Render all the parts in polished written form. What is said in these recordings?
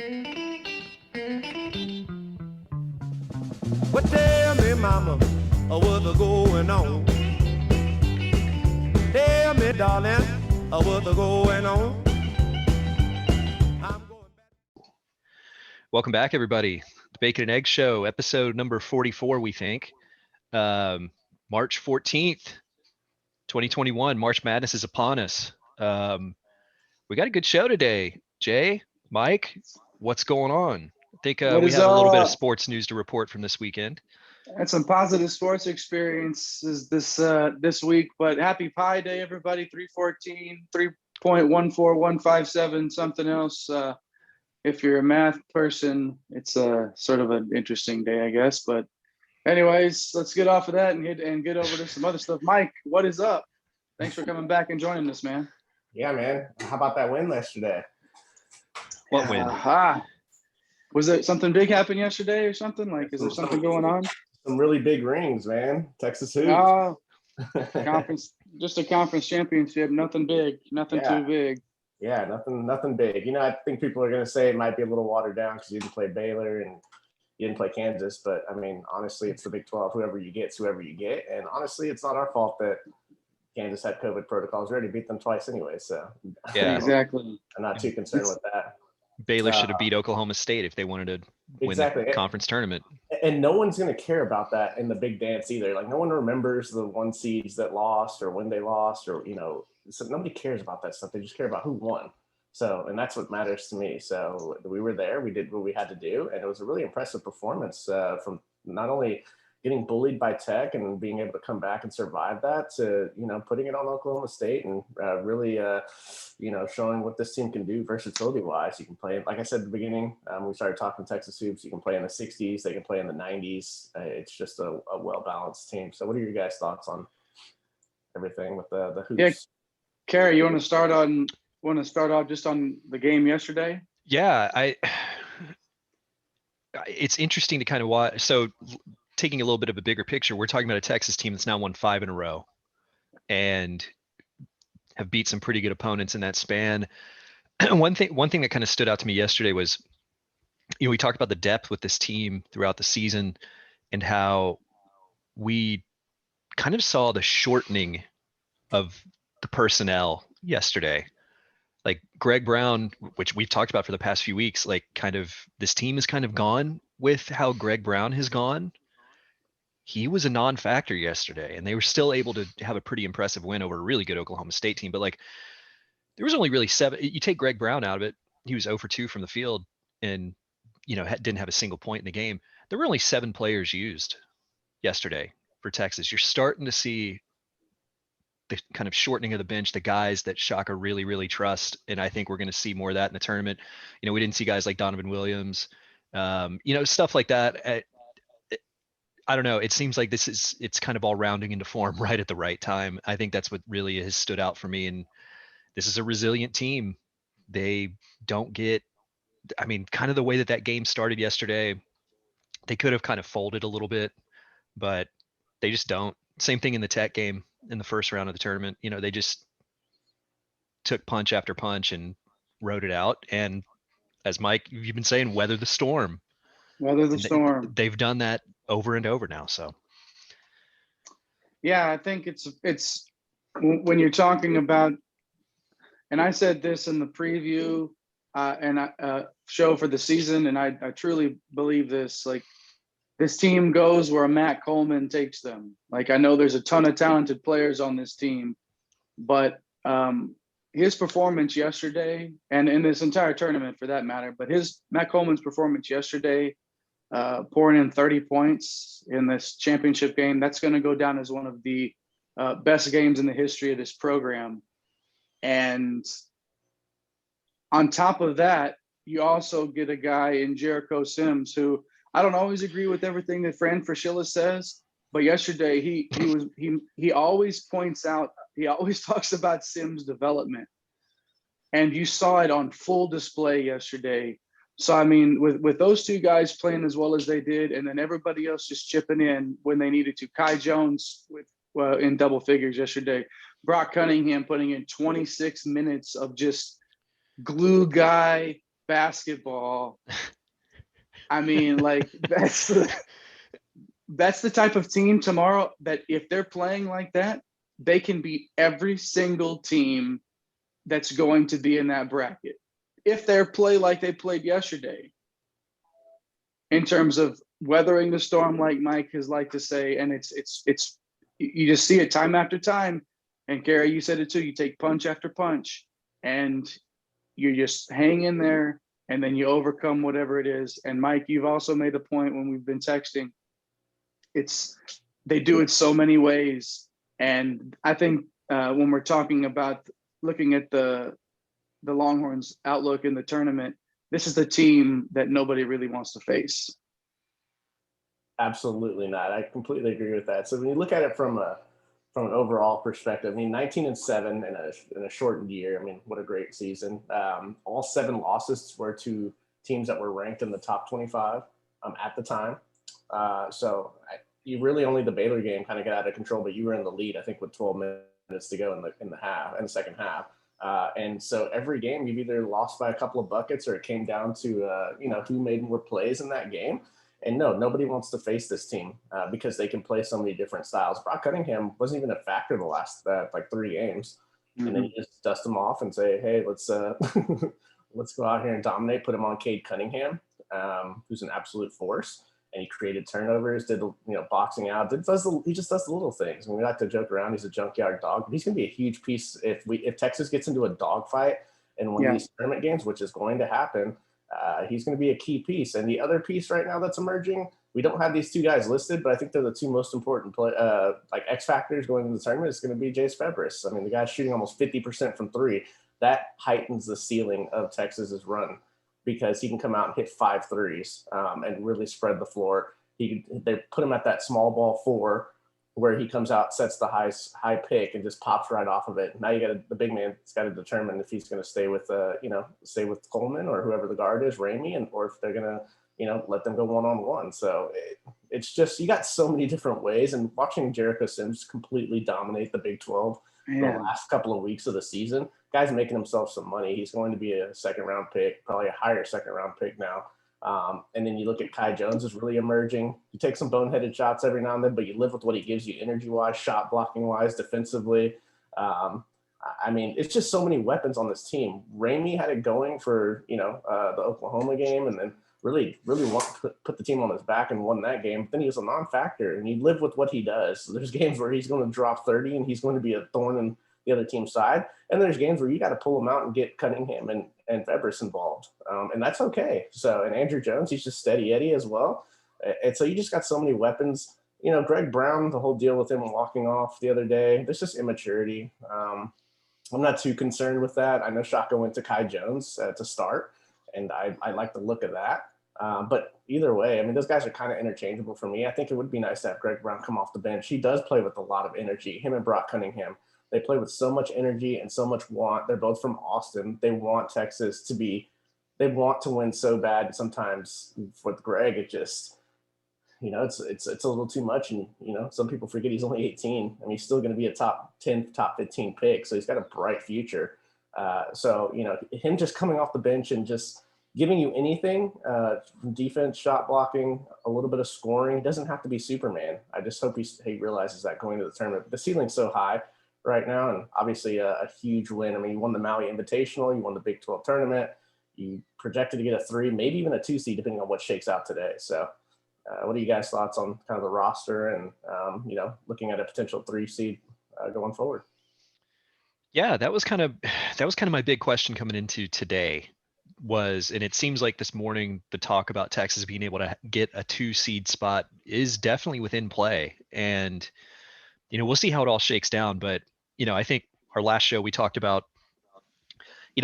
Well, tell me, mama, what's going on? Tell me, darling, what's going on? Welcome back, everybody. The Bacon and Egg Show, episode number 44, we think. March 14th, 2021. March Madness is upon us. We got a good show today. Jay, Mike, what's going on? I think we have a little bit of sports news to report from this weekend. And some positive sports experiences this week. But happy Pi Day, everybody. 314, 3.14157, something else. If you're a math person, it's sort of an interesting day, I guess. But anyways, let's get off of that and get over to some other stuff. Mike, what is up? Thanks for coming back and joining us, man. Yeah, man. How about that win yesterday? What win? Was there something big happen yesterday or something? Like, is there something going on? Some really big rings, man. Texas hoops. Oh, just a conference championship. Nothing big, nothing too big. Yeah, nothing big. You know, I think people are going to say it might be a little watered down because you didn't play Baylor and you didn't play Kansas. But, I mean, honestly, it's the Big 12. Whoever you get. And honestly, it's not our fault that Kansas had COVID protocols. We already beat them twice anyway. So, yeah, exactly. I'm not too concerned with that. Baylor should have beat Oklahoma State if they wanted to win the conference tournament. And no one's going to care about that in the big dance either. Like, no one remembers the one seeds that lost or when they lost or, you know, so nobody cares about that stuff. They just care about who won. So, and that's what matters to me. So we were there, we did what we had to do. And it was a really impressive performance from not only getting bullied by Tech and being able to come back and survive that to, you know, putting it on Oklahoma State and really, you know, showing what this team can do versatility wise. You can play, like I said at the beginning, we started talking Texas hoops. You can play in the 60s, they can play in the 90s. It's just a well-balanced team. So what are your guys' thoughts on everything with the hoops? Yeah. Kerry, you want to start off just on the game yesterday? Yeah, it's interesting to kind of watch. So taking a little bit of a bigger picture, we're talking about a Texas team that's now won 5 in a row and have beat some pretty good opponents in that span. One thing that kind of stood out to me yesterday was, you know, we talked about the depth with this team throughout the season and how we kind of saw the shortening of the personnel yesterday. Like Greg Brown, which we've talked about for the past few weeks, like kind of this team is kind of gone with how Greg Brown has gone. He was a non-factor yesterday and they were still able to have a pretty impressive win over a really good Oklahoma State team. But like, there was only really 7, you take Greg Brown out of it, he was 0 for 2 from the field and, you know, didn't have a single point in the game. There were only 7 players used yesterday for Texas. You're starting to see the kind of shortening of the bench, the guys that Shaka really, really trust. And I think we're going to see more of that in the tournament. You know, we didn't see guys like Donovan Williams, you know, stuff like that. I don't know. It seems like it's kind of all rounding into form right at the right time. I think that's what really has stood out for me. And this is a resilient team. They don't get, I mean, kind of the way that game started yesterday, they could have kind of folded a little bit, but they just don't. Same thing in the Tech game in the first round of the tournament. You know, they just took punch after punch and rode it out. And as Mike, you've been saying, weather the storm. Weather the storm. They've done that over and over now. So, yeah, I think it's when you're talking about, and I said this in the preview and show for the season, and I truly believe this. Like, this team goes where Matt Coleman takes them. Like, I know there's a ton of talented players on this team, but his performance yesterday, and in this entire tournament for that matter, but Matt Coleman's performance yesterday, pouring in 30 points in this championship game, that's going to go down as one of the best games in the history of this program. And on top of that, you also get a guy in Jericho Sims who, I don't always agree with everything that Fran Fraschilla says, but yesterday he always points out, he always talks about Sims' development, and you saw it on full display yesterday. So I mean, with those two guys playing as well as they did, and then everybody else just chipping in when they needed to. Kai Jones in double figures yesterday. Brock Cunningham putting in 26 minutes of just glue guy, basketball. I mean, like that's the type of team tomorrow that if they're playing like that, they can beat every single team that's going to be in that bracket. If they play like they played yesterday, in terms of weathering the storm, like Mike has liked to say, and it's you just see it time after time. And Kerry, you said it too. You take punch after punch, and you just hang in there, and then you overcome whatever it is. And Mike, you've also made a point when we've been texting. They do it so many ways, and I think when we're talking about looking at the Longhorns' outlook in the tournament, this is the team that nobody really wants to face. Absolutely not. I completely agree with that. So when you look at it from an overall perspective, I mean, 19-7 in a shortened year. I mean, what a great season. All 7 losses were to teams that were ranked in the top 25 at the time. You really only the Baylor game kind of got out of control, but you were in the lead, I think, with 12 minutes to go in the second half. And so every game you've either lost by a couple of buckets or it came down to who made more plays in that game. And no, nobody wants to face this team because they can play so many different styles. Brock Cunningham wasn't even a factor the last 3 games. Mm-hmm. And then you just dust him off and say, hey, let's let's go out here and dominate, put him on Cade Cunningham, who's an absolute force. And he created turnovers, did boxing out. He just does the little things. I mean, we like to joke around. He's a junkyard dog, but he's going to be a huge piece if Texas gets into a dogfight in one of these tournament games, which is going to happen. He's going to be a key piece. And the other piece right now that's emerging, we don't have these 2 guys listed, but I think they're the 2 most important X factors going into the tournament. It's going to be Jace Febris. I mean, the guy's shooting almost 50% from 3. That heightens the ceiling of Texas's run, because he can come out and hit 5 threes and really spread the floor. They put him at that small ball 4 where he comes out, sets the high pick, and just pops right off of it. Now the big man's got to determine if he's going to stay with Coleman or whoever the guard is, Ramey, or if they're going to let them go one-on-one. So it's just, you got so many different ways. And watching Jericho Sims completely dominate the Big 12 the last couple of weeks of the season, guy's making himself some money. He's going to be a 2nd-round pick, probably a higher 2nd-round pick now. And then you look at Kai Jones is really emerging. You take some boneheaded shots every now and then, but you live with what he gives you energy-wise, shot blocking-wise, defensively. I mean, it's just so many weapons on this team. Ramey had it going for, the Oklahoma game, and then really put the team on his back and won that game. But then he was a non-factor, and you live with what he does. So there's games where he's going to drop 30 and he's going to be a thorn in the other team's side. And there's games where you got to pull him out and get Cunningham and Febris involved. And that's okay. So, and Andrew Jones, he's just steady Eddie as well. And so you just got so many weapons. Greg Brown, the whole deal with him walking off the other day, there's just immaturity. I'm not too concerned with that. I know Shaka went to Kai Jones to start, and I like the look of that. But either way, I mean, those guys are kind of interchangeable for me. I think it would be nice to have Greg Brown come off the bench. He does play with a lot of energy. Him and Brock Cunningham, they play with so much energy and so much want. They're both from Austin. They want Texas they want to win so bad. Sometimes with Greg, it just, it's a little too much. And, some people forget he's only 18. I mean, he's still going to be a top 10, top 15 pick. So he's got a bright future. So him just coming off the bench and just giving you anything from defense, shot blocking, a little bit of scoring. He doesn't have to be Superman. I just hope he realizes that going to the tournament. The ceiling's so high right now, and obviously a huge win. I mean, you won the Maui Invitational, you won the Big 12 tournament, you projected to get a 3, maybe even a 2 seed, depending on what shakes out today. So what are you guys' thoughts on kind of the roster and, looking at a potential 3 seed going forward? Yeah, that was kind of my big question coming into today and it seems like this morning, the talk about Texas being able to get a 2 seed spot is definitely within play. And, we'll see how it all shakes down. But, I think our last show, we talked about,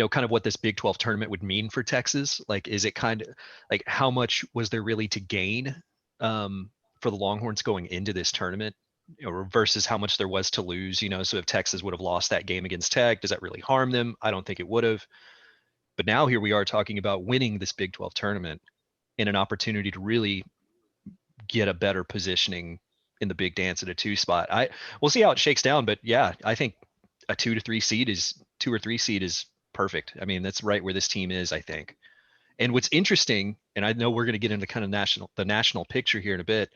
kind of what this Big 12 tournament would mean for Texas. Like, is it kind of like how much was there really to gain for the Longhorns going into this tournament, versus how much there was to lose, so if Texas would have lost that game against Tech, does that really harm them? I don't think it would have. But now here we are talking about winning this Big 12 tournament and an opportunity to really get a better positioning in the big dance at a 2 spot. We'll see how it shakes down, but yeah, I think a 2 or 3 seed is perfect. I mean, that's right where this team is, I think. And what's interesting, and I know we're going to get into kind of the national picture here in a bit,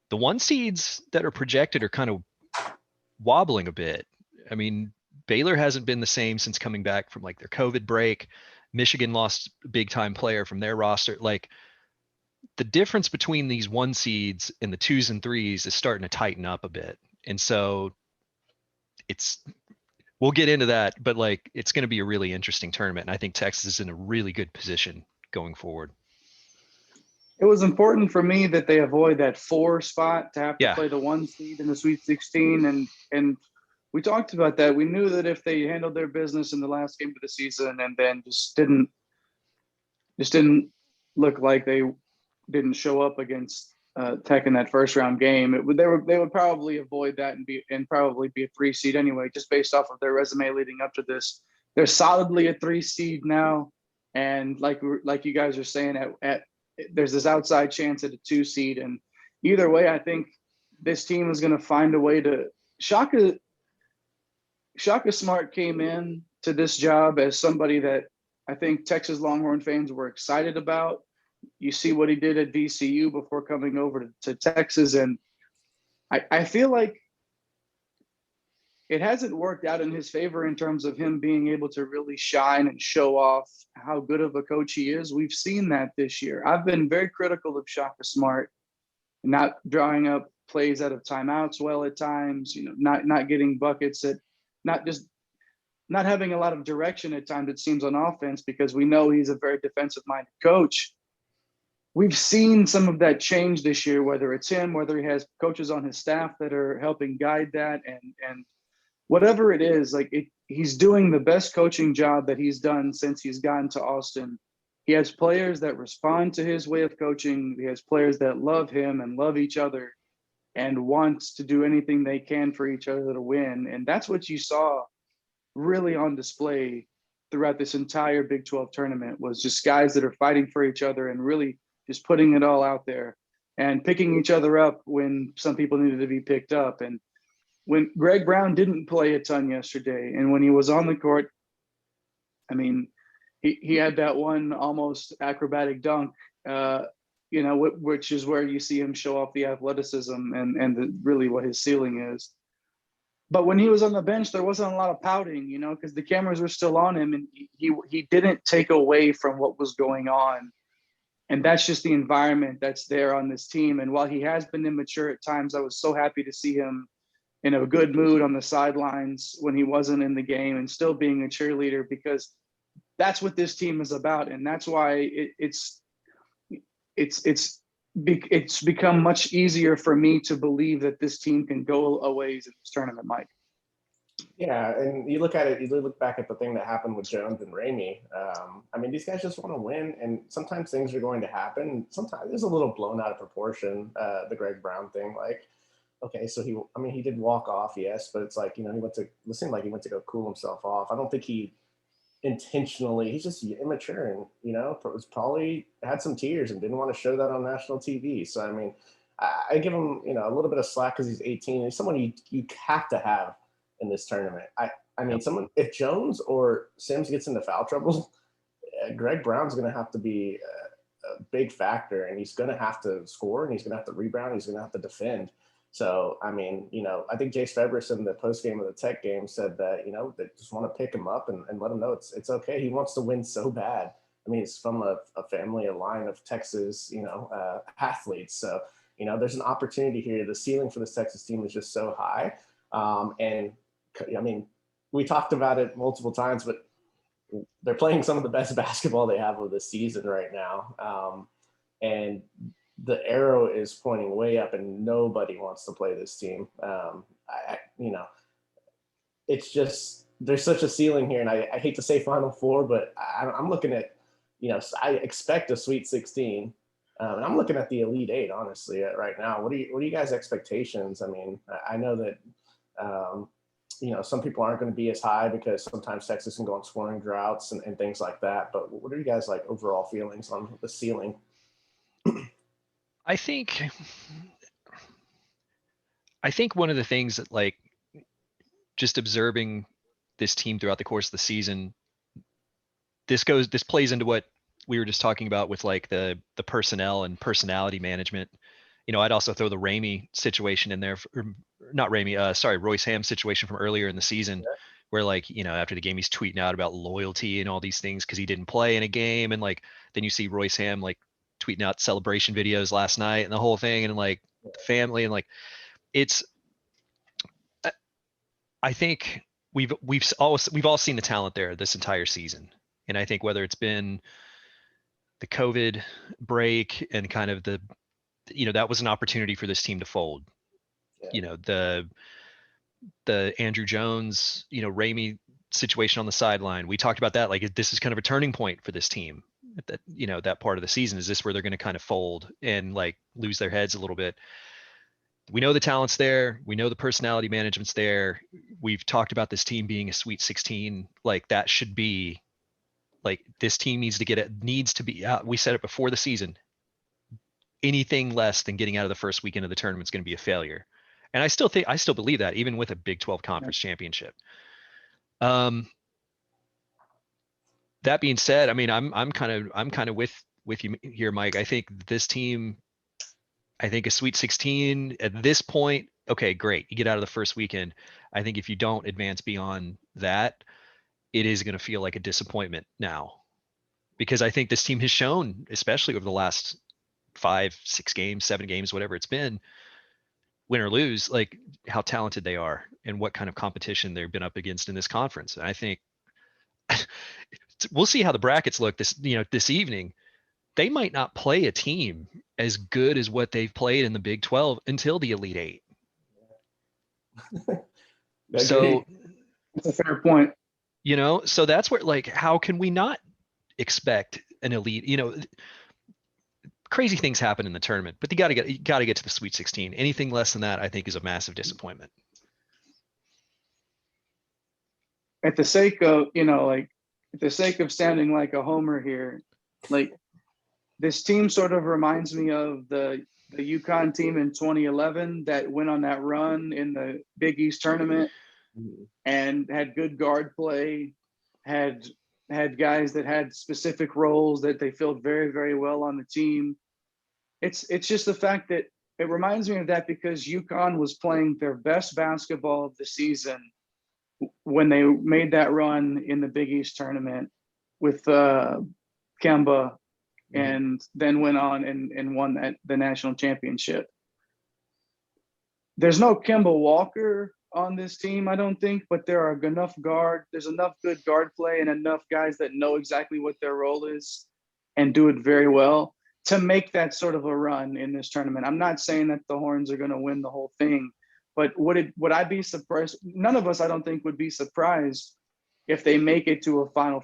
the 1 seeds that are projected are kind of wobbling a bit. I mean, Baylor hasn't been the same since coming back from like their COVID break. Michigan lost a big time player from their roster. Like, the difference between these 1 seeds and the 2s and 3s is starting to tighten up a bit. And so we'll get into that, but like, it's going to be a really interesting tournament. And I think Texas is in a really good position going forward. It was important for me that they avoid that 4 spot to have to Yeah. play the 1 seed in the Sweet 16. And we talked about that. We knew that if they handled their business in the last game of the season and then just didn't look like they didn't show up against Tech in that first round game, they would probably avoid that and probably be a 3 seed anyway, just based off of their resume leading up to this. They're solidly a 3 seed now, and like you guys are saying, at there's this outside chance at a 2 seed, and either way, I think this team is going to find a way to. Shaka Smart came in to this job as somebody that I think Texas Longhorn fans were excited about. You see what he did at VCU before coming over to Texas, and I feel like it hasn't worked out in his favor in terms of him being able to really shine and show off how good of a coach he is. We've seen that this year. I've been very critical of Shaka Smart, not drawing up plays out of timeouts well at times, not getting buckets, not having a lot of direction at times, it seems, on offense, because we know he's a very defensive-minded coach. We've seen some of that change this year, whether it's him, whether he has coaches on his staff that are helping guide that, and whatever it is, he's doing the best coaching job that he's done since he's gotten to Austin. He has players that respond to his way of coaching. He has players that love him and love each other and want to do anything they can for each other to win. And that's what you saw really on display throughout this entire Big 12 tournament, was just guys that are fighting for each other and really just putting it all out there and picking each other up when some people needed to be picked up. And when Greg Brown didn't play a ton yesterday, and when he was on the court, I mean, he had that one almost acrobatic dunk, which is where you see him show off the athleticism and really what his ceiling is. But when he was on the bench, there wasn't a lot of pouting, because the cameras were still on him, and he didn't take away from what was going on. And that's just the environment that's there on this team. And while he has been immature at times, I was so happy to see him in a good mood on the sidelines when he wasn't in the game and still being a cheerleader, because that's what this team is about. And that's why it's become much easier for me to believe that this team can go a ways in this tournament, Mike. Yeah, and you look back at the thing that happened with Jones and Ramey. I mean, these guys just want to win, and sometimes things are going to happen. Sometimes it's a little blown out of proportion, the Greg Brown thing. Like, okay, so he did walk off, yes, but it's like, it seemed like he went to go cool himself off. I don't think he intentionally, he's just immature and, was probably had some tears and didn't want to show that on national TV. So, I mean, I give him, a little bit of slack because he's 18. He's someone you have to have in this tournament. I mean, if Jones or Sims gets into foul trouble, Greg Brown's going to have to be a big factor, and he's going to have to score, and he's going to have to rebound, he's going to have to defend. So, I mean, I think Jace Febris in the post game of the Tech game said that, they just want to pick him up and let him know it's okay. He wants to win so bad. I mean, it's from a family, a line of Texas, athletes. So, there's an opportunity here. The ceiling for this Texas team is just so high. And I mean, we talked about it multiple times, but they're playing some of the best basketball they have of the season right now. And the arrow is pointing way up, and nobody wants to play this team. It's just, there's such a ceiling here, and I hate to say Final Four, but I'm looking at, I expect a Sweet 16, and I'm looking at the Elite Eight, honestly, right now. What are you guys' expectations? I mean, I know that, some people aren't going to be as high because sometimes Texas can go on scoring droughts and things like that. But what are you guys' overall feelings on the ceiling? I think one of the things that, just observing this team throughout the course of the season, this plays into what we were just talking about with like the personnel and personality management, I'd also throw the Ramey situation in there, not Ramey, sorry, Royce Ham situation from earlier in the season, where like, after the game, he's tweeting out about loyalty and all these things because he didn't play in a game. And like, then you see Royce Ham like tweeting out celebration videos last night and the whole thing, and like the family, and like, I think we've all seen the talent there this entire season. And I think whether it's been the COVID break and kind of that was an opportunity for this team to fold. The Andrew Jones, Ramey situation on the sideline. We talked about that. Like, this is kind of a turning point for this team. That part of the season, is this where they're going to kind of fold and like lose their heads a little bit? We know the talent's there. We know the personality management's there. We've talked about this team being a Sweet 16. Like, that should be like, this team needs to be out. We said it before the season. Anything less than getting out of the first weekend of the tournament is going to be a failure. And I still believe that, even with a Big 12 conference championship. That being said, I mean, I'm kind of with you here, Mike. I think this team, a Sweet 16 at this point, okay, great. You get out of the first weekend. I think if you don't advance beyond that, it is going to feel like a disappointment now, because I think this team has shown, especially over the last 5, 6 games, 7 games, whatever it's been, win or lose, like how talented they are and what kind of competition they've been up against in this conference. And I think we'll see how the brackets look this evening. They might not play a team as good as what they've played in the Big 12 until the Elite Eight. So that's a fair point. So that's where, like, how can we not expect an elite, crazy things happen in the tournament, but you got to get to the Sweet 16. Anything less than that, I think, is a massive disappointment. At the sake of, sounding like a homer here, like, this team sort of reminds me of the UConn team in 2011 that went on that run in the Big East tournament and had good guard play, had guys that had specific roles that they filled very, very well on the team. It's just the fact that it reminds me of that, because UConn was playing their best basketball of the season when they made that run in the Big East tournament with Kemba, and then went on and won the national championship. There's no Kemba Walker on this team, I don't think, but there's enough good guard play and enough guys that know exactly what their role is and do it very well to make that sort of a run in this tournament. I'm not saying that the Horns are going to win the whole thing, but would I be surprised? None of us, I don't think, would be surprised if they make it to the Final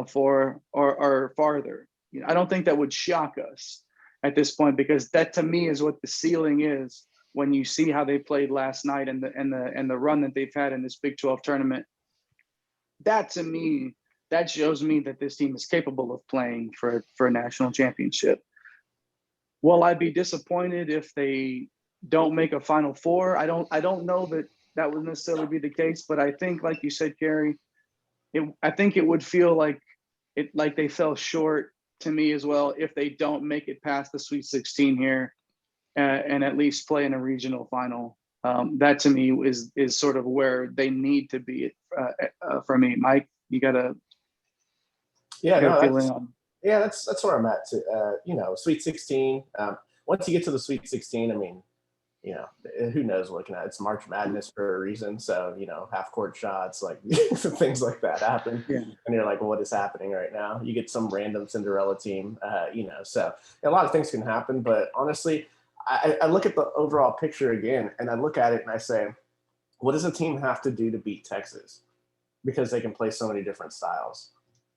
Four or farther. I don't think that would shock us at this point, because that, to me, is what the ceiling is when you see how they played last night and the run that they've had in this Big 12 tournament. That, to me, that shows me that this team is capable of playing for a national championship. Will I be disappointed if they don't make a Final Four? I don't know that would necessarily be the case, but I think, like you said, Kerry, I think it would feel like they fell short to me as well if they don't make it past the Sweet 16 here and at least play in a regional final. That, to me, is sort of where they need to be for me. Mike, you got a feeling on? Yeah, that's where I'm at too. Sweet 16. Once you get to the Sweet 16, I mean, who knows what looking at. It's March Madness for a reason. So, half court shots, like things like that happen. Yeah. And you're like, well, what is happening right now? You get some random Cinderella team, so a lot of things can happen. But honestly, I look at the overall picture again, and I look at it and I say, what does a team have to do to beat Texas? Because they can play so many different styles.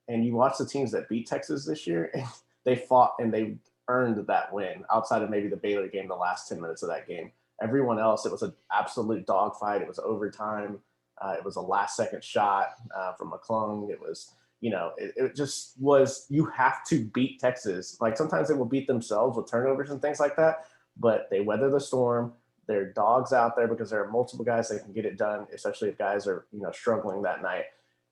And you watch the teams that beat Texas this year, and they fought and they earned that win outside of maybe the Baylor game, the last 10 minutes of that game. Everyone else, it was an absolute dogfight. It was overtime. It was a last second shot from McClung. It was, it just was, you have to beat Texas. Like, sometimes they will beat themselves with turnovers and things like that, but they weather the storm. There are dogs out there because there are multiple guys that can get it done, especially if guys are, struggling that night.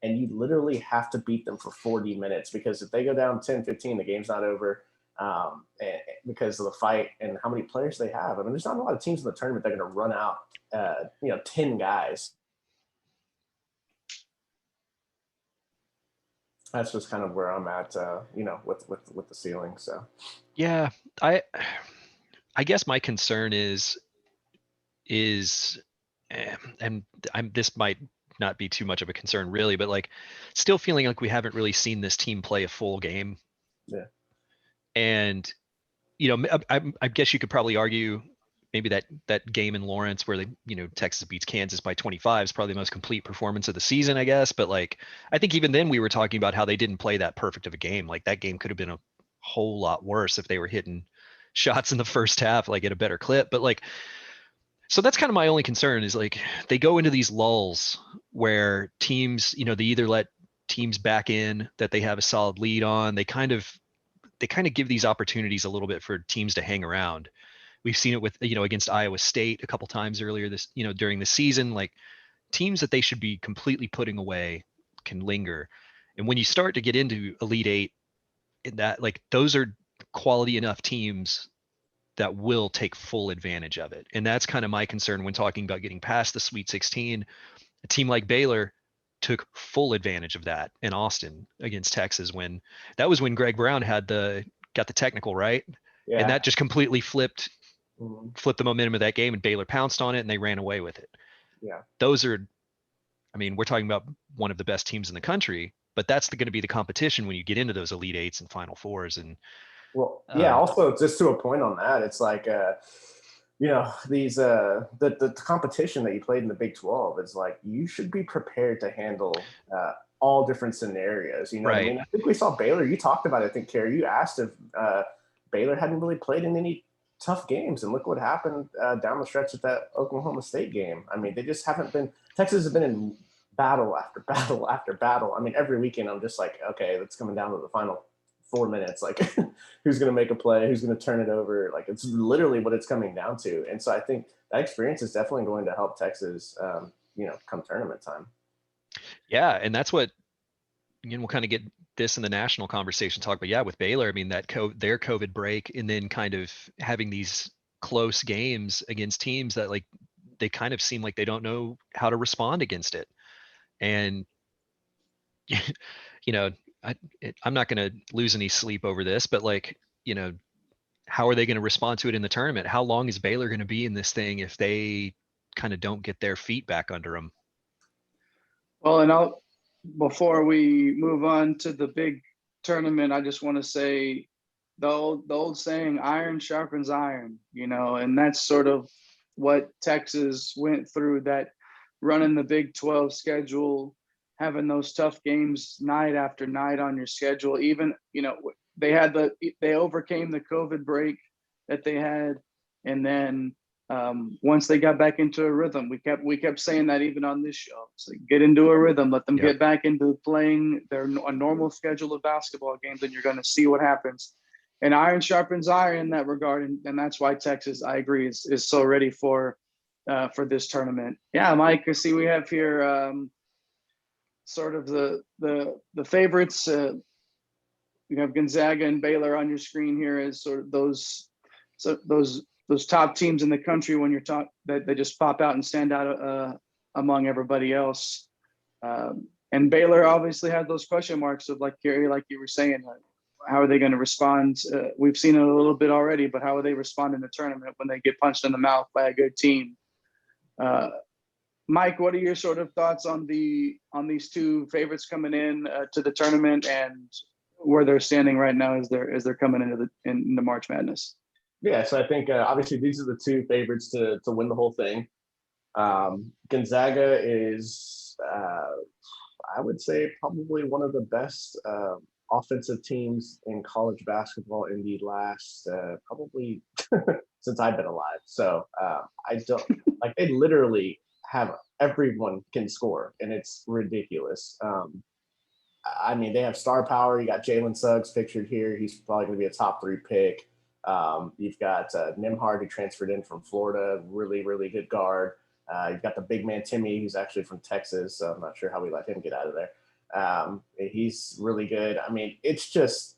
and you literally have to beat them for 40 minutes, because if they go down 10-15, the game's not over, and because of the fight and how many players they have. I mean, there's not a lot of teams in the tournament that are going to run out 10 guys. That's just kind of where I'm at, with the ceiling. So Yeah, I guess my concern is, and this might not be too much of a concern really, but like still feeling like we haven't really seen this team play a full game. Yeah. And, I guess you could probably argue maybe that game in Lawrence where Texas beats Kansas by 25 is probably the most complete performance of the season, I guess. But like, I think even then we were talking about how they didn't play that perfect of a game. Like that game could have been a whole lot worse if they were hitting shots in the first half, like at a better clip. But like, so that's kind of my only concern is like they go into these lulls where teams, they either let teams back in that they have a solid lead on. They kind of give these opportunities a little bit for teams to hang around. We've seen it with, against Iowa State a couple times earlier this, during the season, like teams that they should be completely putting away can linger. And when you start to get into Elite Eight, that like those are quality enough teams that will take full advantage of it. And that's kind of my concern when talking about getting past the Sweet 16. A team like Baylor took full advantage of that in Austin against Texas when Greg Brown got the technical, right? yeah. And that just completely flipped Mm-hmm. the momentum of that game, and Baylor pounced on it and they ran away with it. Yeah. Those are, I mean, we're talking about one of the best teams in the country, but that's going to be the competition when you get into those Elite Eights and Final Fours. And well, yeah, also just to a point on that, it's like, these the competition that you played in the Big 12 is like, you should be prepared to handle all different scenarios. Right. I mean, I think we saw Baylor. You talked about it. I think, Kerry, you asked if Baylor hadn't really played in any tough games, and look what happened down the stretch of that Oklahoma State game. I mean, they just haven't been. Texas has been in battle after battle after battle. I mean, every weekend I'm just like, okay, it's coming down to the final 4 minutes. Like, who's going to make a play? Who's going to turn it over? Like, it's literally what it's coming down to. And so I think that experience is definitely going to help Texas, come tournament time. Yeah, and that's what, we'll kind of get this in the national conversation talk, but yeah, with Baylor, I mean, their COVID break and then kind of having these close games against teams that like, they kind of seem like they don't know how to respond against it. And, I'm not going to lose any sleep over this, but like, how are they going to respond to it in the tournament? How long is Baylor going to be in this thing if they kind of don't get their feet back under them? Well, and before we move on to the big tournament, I just want to say the old saying, iron sharpens iron, and that's sort of what Texas went through, that running the Big 12 schedule, having those tough games night after night on your schedule. Even, they overcame the COVID break that they had. And then once they got back into a rhythm, we kept saying that even on this show. So get into a rhythm, let them get back into playing a normal schedule of basketball games, and you're going to see what happens. And iron sharpens iron in that regard, and that's why Texas, I agree, is so ready for this tournament. Yeah, Mike, I see we have here sort of the favorites. You have Gonzaga and Baylor on your screen here as sort of those top teams in the country when you're that they just pop out and stand out among everybody else. And Baylor obviously had those question marks of, like Kerry, like you were saying, how are they going to respond? We've seen it a little bit already, but how will they respond in the tournament when they get punched in the mouth by a good team? Mike, what are your sort of thoughts on these two favorites coming in to the tournament and where they're standing right now as they're coming into March Madness? Yeah, so I think obviously these are the two favorites to win the whole thing. Gonzaga is, I would say, probably one of the best offensive teams in college basketball in the last probably since I've been alive. So I don't like, they literally have everyone can score, and it's ridiculous. I mean, they have star power. You got Jalen Suggs pictured here. He's probably going to be a top 3 pick. You've got Nimhard, who transferred in from Florida, really, really good guard. You've got the big man Timmy, who's actually from Texas, so I'm not sure how we let him get out of there. He's really good. I mean, it's just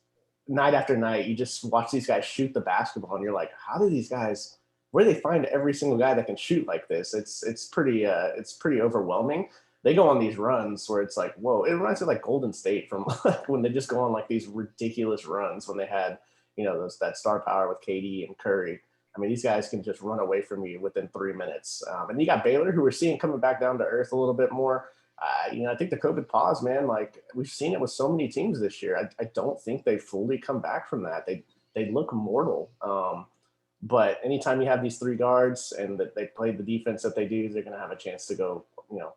night after night, you just watch these guys shoot the basketball, and you're like, how do these guys? Where do they find every single guy that can shoot like this? It's pretty overwhelming. They go on these runs where it's like, whoa! It reminds me of like Golden State from when they just go on like these ridiculous runs when they had that star power with KD and Curry. I mean, these guys can just run away from you within 3 minutes. And you got Baylor, who we're seeing coming back down to earth a little bit more. I think the COVID pause, man, like we've seen it with so many teams this year. I don't think they fully come back from that. They look mortal. But anytime you have these three guards and that they play the defense that they do, they're going to have a chance to go,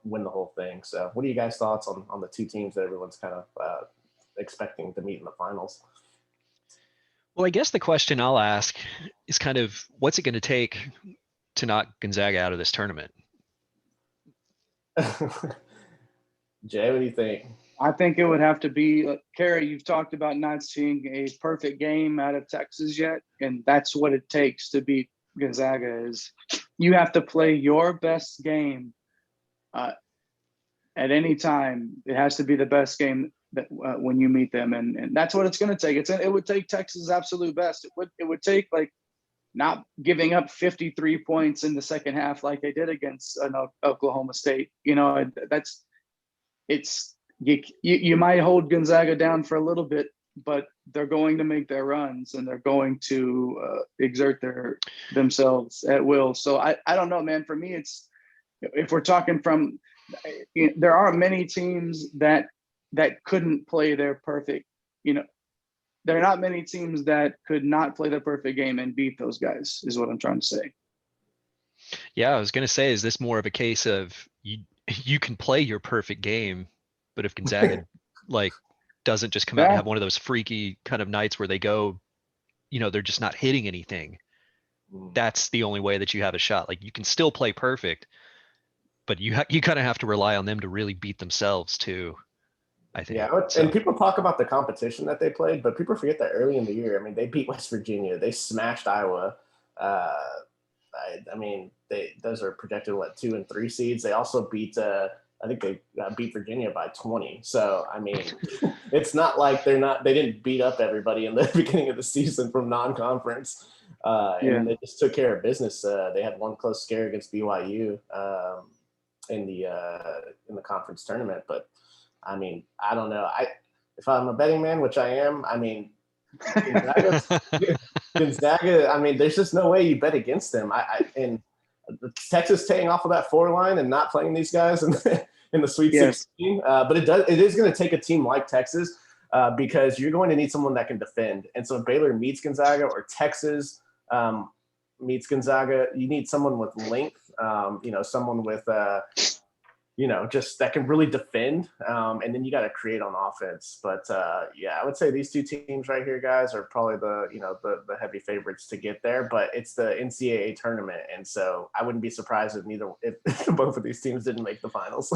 win the whole thing. So what are you guys' thoughts on the two teams that everyone's kind of expecting to meet in the finals? Well, I guess the question I'll ask is kind of what's it going to take to knock Gonzaga out of this tournament? Jay, what do you think? I think it would have to be Kerry. You've talked about not seeing a perfect game out of Texas yet, and that's what it takes to beat Gonzaga. Is you have to play your best game at any time. It has to be the best game that when you meet them, and that's what it's going to take. It would take Texas' absolute best. It would take like not giving up 53 points in the second half like they did against Oklahoma State. You might hold Gonzaga down for a little bit, but they're going to make their runs and they're going to exert themselves at will. So I don't know, man. For me, if we're talking from, there aren't many teams that couldn't play their perfect. There are not many teams that could not play their perfect game and beat those guys. Is what I'm trying to say. Yeah, I was going to say, is this more of a case of you can play your perfect game, but if Gonzaga doesn't just come out and have one of those freaky kind of nights where they go, they're just not hitting anything. That's the only way that you have a shot. Like you can still play perfect, but you kind of have to rely on them to really beat themselves too, I think. Yeah, and people talk about the competition that they played, but people forget that early in the year, I mean, they beat West Virginia. They smashed Iowa. Those are projected 2 and 3 seeds. They also beat I think they beat Virginia by 20. So, I mean, it's not like they didn't beat up everybody in the beginning of the season from non-conference. And they just took care of business. They had one close scare against BYU in the confererence tournament. But, I mean, I don't know. If I'm a betting man, which I am, I mean, Gonzaga, I mean, there's just no way you bet against them. And Texas staying off of that 4 line and not playing these guys in the Sweet 16. But it is going to take a team like Texas because you're going to need someone that can defend. And so if Baylor meets Gonzaga or Texas meets Gonzaga, you need someone with length, someone with, just that can really defend. And then you got to create on offense. But I would say these two teams right here, guys, are probably the heavy favorites to get there. But it's the NCAA tournament, and so I wouldn't be surprised if both of these teams didn't make the finals.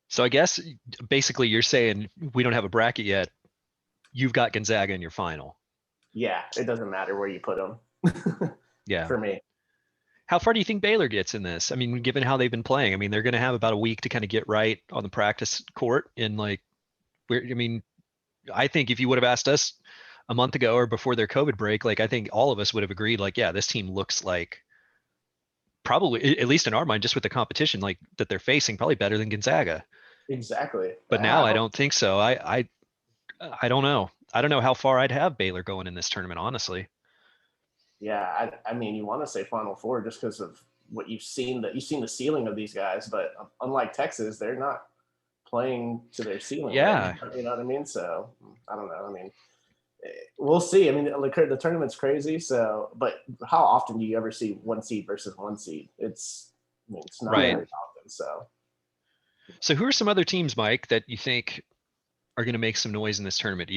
So I guess basically you're saying we don't have a bracket yet. You've got Gonzaga in your final. Yeah, it doesn't matter where you put them. Yeah, for me. How far do you think Baylor gets in this? I mean, given how they've been playing, I mean, they're going to have about a week to kind of get right on the practice court. And I think if you would have asked us a month ago or before their COVID break, I think all of us would have agreed, this team looks like probably, at least in our mind, just with the competition that they're facing, probably better than Gonzaga. Exactly. But now I don't think so. I don't know. I don't know how far I'd have Baylor going in this tournament, honestly. Yeah, I mean, you want to say Final Four just because of what you've seen the ceiling of these guys, but unlike Texas, they're not playing to their ceiling. Yeah, right? You know what I mean. So I don't know. I mean, we'll see. I mean, the tournament's crazy. So, but how often do you ever see 1 seed versus 1 seed? It's not right. very often. So who are some other teams, Mike, that you think are going to make some noise in this tournament?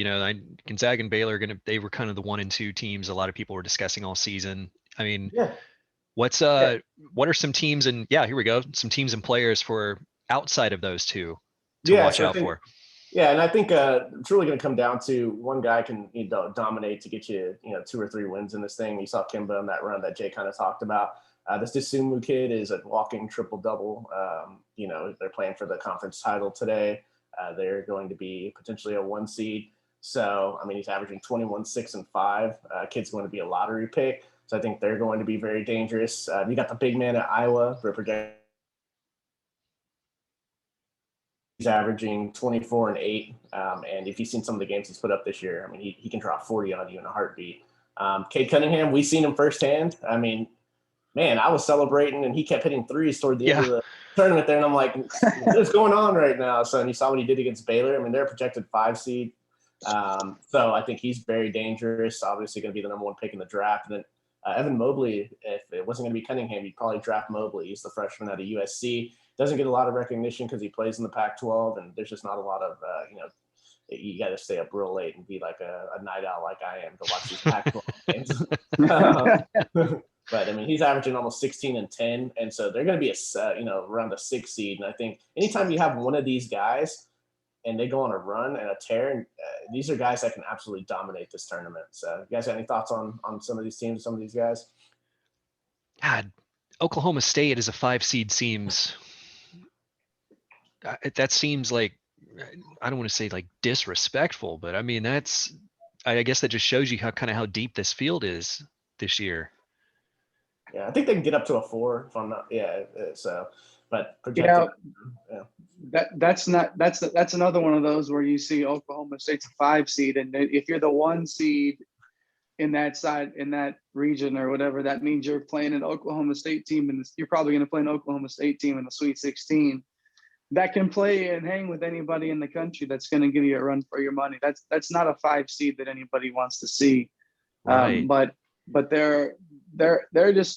Gonzaga and Baylor they were kind of the 1 and 2 teams a lot of people were discussing all season. I mean, what are some teams and here we go. Some teams and players for outside of those two to watch out for. Yeah. And I think it's really going to come down to one guy can dominate to get you, 2 or 3 wins in this thing. You saw Kimba in that run that Jay kind of talked about. This Disumu kid is a walking triple-double. You know, they're playing for the conference title today. They're going to be potentially a 1 seed. So, I mean, he's averaging 21, 6, and 5. Kid's going to be a lottery pick. So I think they're going to be very dangerous. You got the big man at Iowa. He's averaging 24 and 8. And if you've seen some of the games he's put up this year, I mean, he can drop 40 on you in a heartbeat. Cade Cunningham, we've seen him firsthand. I mean, man, I was celebrating and he kept hitting threes toward the end of the tournament there. And I'm like, what's going on right now? So, and you saw what he did against Baylor. I mean, they're a projected 5 seed. So I think he's very dangerous, obviously going to be the number 1 pick in the draft. And then Evan Mobley, if it wasn't going to be Cunningham, you'd probably draft Mobley. He's the freshman out of USC. Doesn't get a lot of recognition because he plays in the Pac-12, and there's just not a lot of, you know, you got to stay up real late and be like a night owl like I am to watch these Pac-12 games. But I mean, he's averaging almost 16 and 10, and so they're going to be you know, around a 6 seed. And I think anytime you have one of these guys and they go on a run and a tear, and these are guys that can absolutely dominate this tournament. So, you guys got any thoughts on some of these teams, some of these guys? God, Oklahoma State as a 5 seed seems. That seems like, I don't want to say like disrespectful, but I mean I guess that just shows you how deep this field is this year. Yeah, I think they can get up to a 4 if I'm not. Yeah, so but projected. That's another one of those where you see Oklahoma State's a 5 seed, and if you're the 1 seed in that region or whatever, that means you're playing an Oklahoma State team, and you're probably going to play an Oklahoma State team in the Sweet 16 that can play and hang with anybody in the country. That's going to give you a run for your money. That's not a 5 seed that anybody wants to see. Right. But they're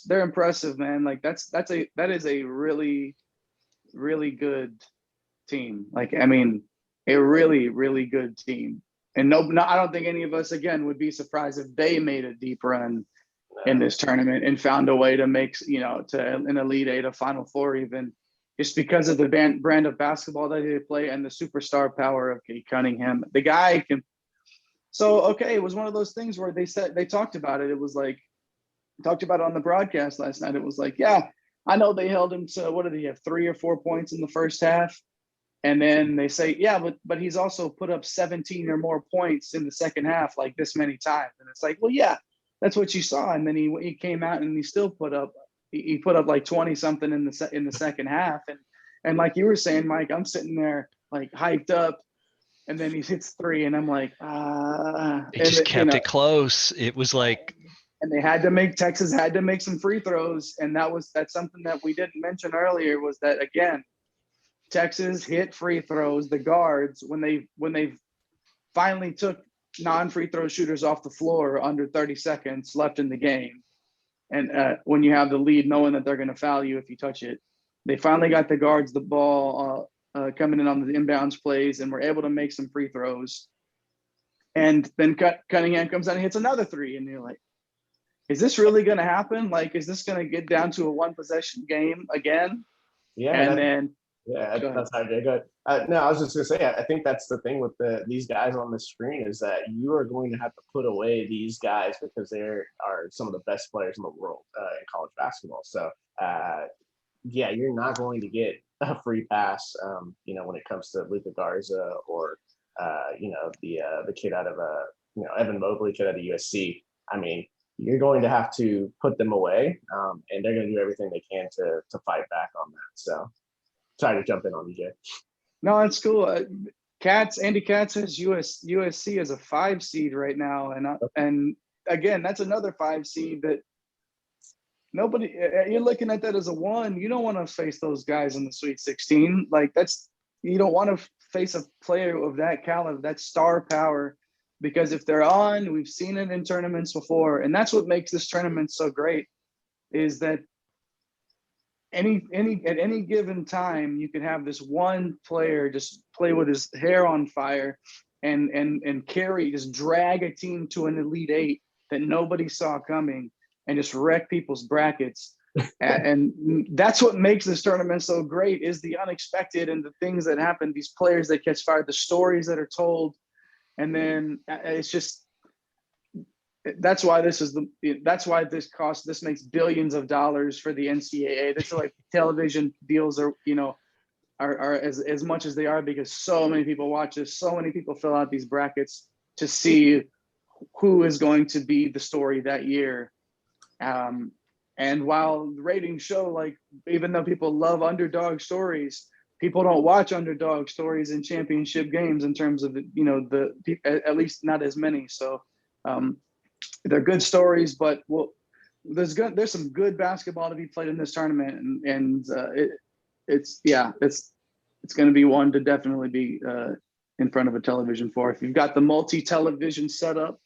impressive, man. Like that is a really, really good team. Like, I mean, a really, really good team. And I don't think any of us again would be surprised if they made a deep run in this tournament and found a way to make, you know, to an Elite Eight, a Final Four, even just because of the brand of basketball that they play and the superstar power of Cade Cunningham. The guy can. So, okay, it was one of those things where they talked about it. It was like, talked about it on the broadcast last night. It was like, yeah, I know they held him to, what did he have, 3 or 4 points in the first half? And then they say, yeah, but he's also put up 17 or more points in the second half, like this many times. And it's like, well, yeah, that's what you saw. And then he came out and he still put up like 20 something in the second half. And like you were saying, Mike, I'm sitting there like hyped up. And then he hits 3, and I'm like, They just kept it close. It was like, and Texas had to make some free throws, and that's something that we didn't mention earlier, was that again, Texas hit free throws. The guards, when they finally took non-free throw shooters off the floor under 30 seconds left in the game, and when you have the lead, knowing that they're going to foul you if you touch it, they finally got the guards the ball. Coming in on the inbounds plays, and we're able to make some free throws. And then Cunningham comes out and hits another 3, and you're like, is this really going to happen? Like, is this going to get down to a 1 possession game again? Yeah. And That's how they go. No, I was just going to say, I think that's the thing with these guys on the screen, is that you are going to have to put away these guys because they are some of the best players in the world in college basketball. So, yeah, you're not going to get a free pass, you know, when it comes to Luka Garza or, you know, the kid out of, you know, Evan Mobley, kid out of USC. I mean, you're going to have to put them away, and they're going to do everything they can to fight back on that. So, sorry to jump in on you, Jay. No, it's cool. Andy Katz has USC as a 5 seed right now, and again, that's another 5 seed that nobody. You're looking at that as a 1. You don't want to face those guys in the Sweet 16. Like, you don't want to face a player of that caliber, that star power, because if they're on, we've seen it in tournaments before, and that's what makes this tournament so great, is that at any given time, you can have this one player just play with his hair on fire and carry, just drag a team to an Elite Eight that nobody saw coming and just wreck people's brackets. And that's what makes this tournament so great, is the unexpected and the things that happen, these players that catch fire, the stories that are told. And then it's just, that's why this makes billions of dollars for the NCAA. This is like television deals are, are as much as they are, because so many people watch this, so many people fill out these brackets to see who is going to be the story that year. And while the ratings show, like, even though people love underdog stories, people don't watch underdog stories in championship games in terms of, at least not as many. So they're good stories, but there's some good basketball to be played in this tournament, and it's going to be one to definitely be in front of a television for. If you've got the multi-television setup,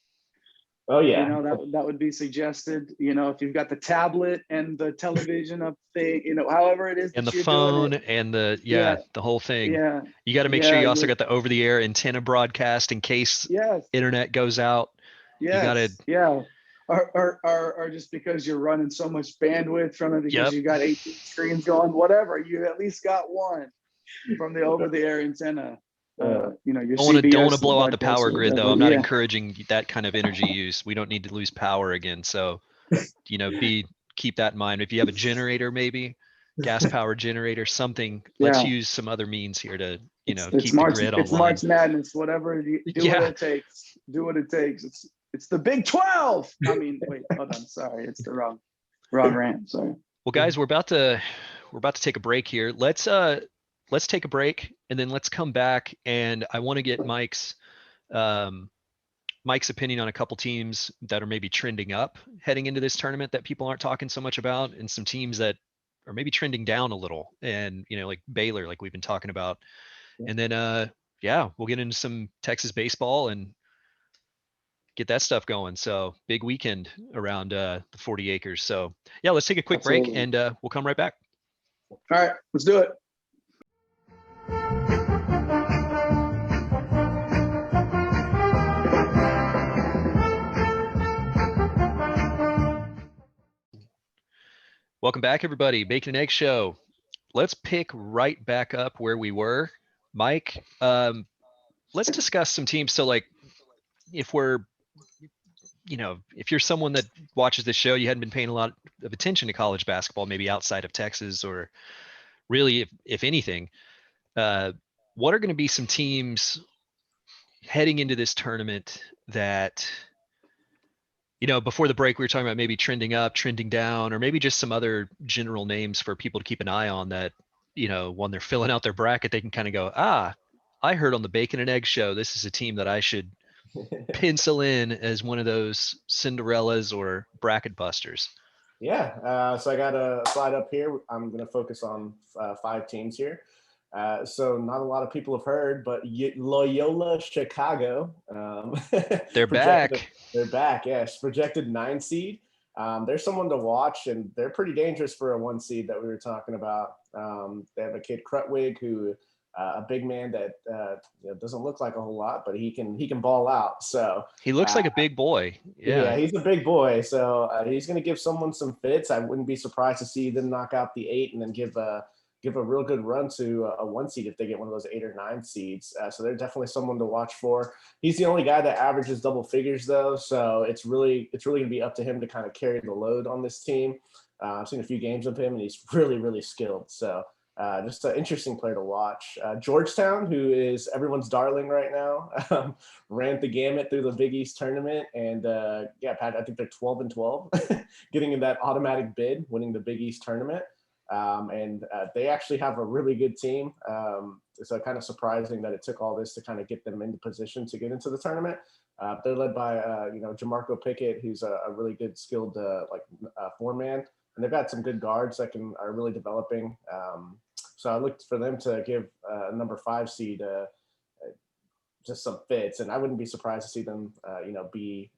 oh yeah, that would be suggested. If you've got the tablet and the television up thing, however it is, and the you're phone doing it. and the whole thing. Yeah, You got to make sure you also got the over-the-air antenna broadcast in case internet goes out. Yes, you got to or just because you're running so much bandwidth from it, because Yep. you got 18 screens going, whatever, you at least got one from the over-the-air antenna. Your don't want to blow out the broadcast power or grid, though. whatever. I'm not encouraging that kind of energy use. We don't need to lose power again. So, keep that in mind. If you have a generator, maybe gas power generator, something, let's use some other means here to, keep the grid online. It's March Madness, whatever. Do what it takes. Do what it takes. It's the Big 12. I mean, wait, hold on. Sorry, it's the wrong rant. Sorry. Well, guys, we're about to take a break here. Let's take a break, and then let's come back, and I want to get Mike's opinion on a couple teams that are maybe trending up heading into this tournament that people aren't talking so much about, and some teams that are maybe trending down a little, and like Baylor, like we've been talking about. And then we'll get into some Texas baseball and get that stuff going. So big weekend around the 40 acres. So let's take a quick break, and we'll come right back. All right, let's do it. Welcome back, everybody. Bacon and Egg Show. Let's pick right back up where we were. Mike, let's discuss some teams. So, like, if you're someone that watches this show, you hadn't been paying a lot of attention to college basketball, maybe outside of Texas, or really, if anything, what are going to be some teams heading into this tournament that, before the break, we were talking about maybe trending up, trending down, or maybe just some other general names for people to keep an eye on that, when they're filling out their bracket, they can kind of go, I heard on the Bacon and Egg Show, this is a team that I should pencil in as one of those Cinderellas or bracket busters. Yeah, so I got a slide up here. I'm going to focus on 5 teams here. So not a lot of people have heard, but Loyola Chicago. They're back. They're back, yes. Projected 9 seed. They're someone to watch, and they're pretty dangerous for a 1 seed that we were talking about. They have a kid, Krutwig, who a big man that doesn't look like a whole lot, but he can ball out. So he looks like a big boy. Yeah, he's a big boy. So he's going to give someone some fits. I wouldn't be surprised to see them knock out the 8 and then give a real good run to a 1 seed if they get one of those 8 or 9 seeds. So they're definitely someone to watch for. He's the only guy that averages double figures, though. So it's really going to be up to him to kind of carry the load on this team. I've seen a few games of him, and he's really, really skilled. So just an interesting player to watch. Georgetown, who is everyone's darling right now, ran the gamut through the Big East tournament. And Pat, I think they're 12-12, getting in that automatic bid, winning the Big East tournament. And they actually have a really good team. It's kind of surprising that it took all this to kind of get them into position to get into the tournament. They're led by, Jamarco Pickett, who's a really good skilled 4-man. And they've got some good guards that are really developing. So I looked for them to give a number 5 seed just some fits. And I wouldn't be surprised to see them, be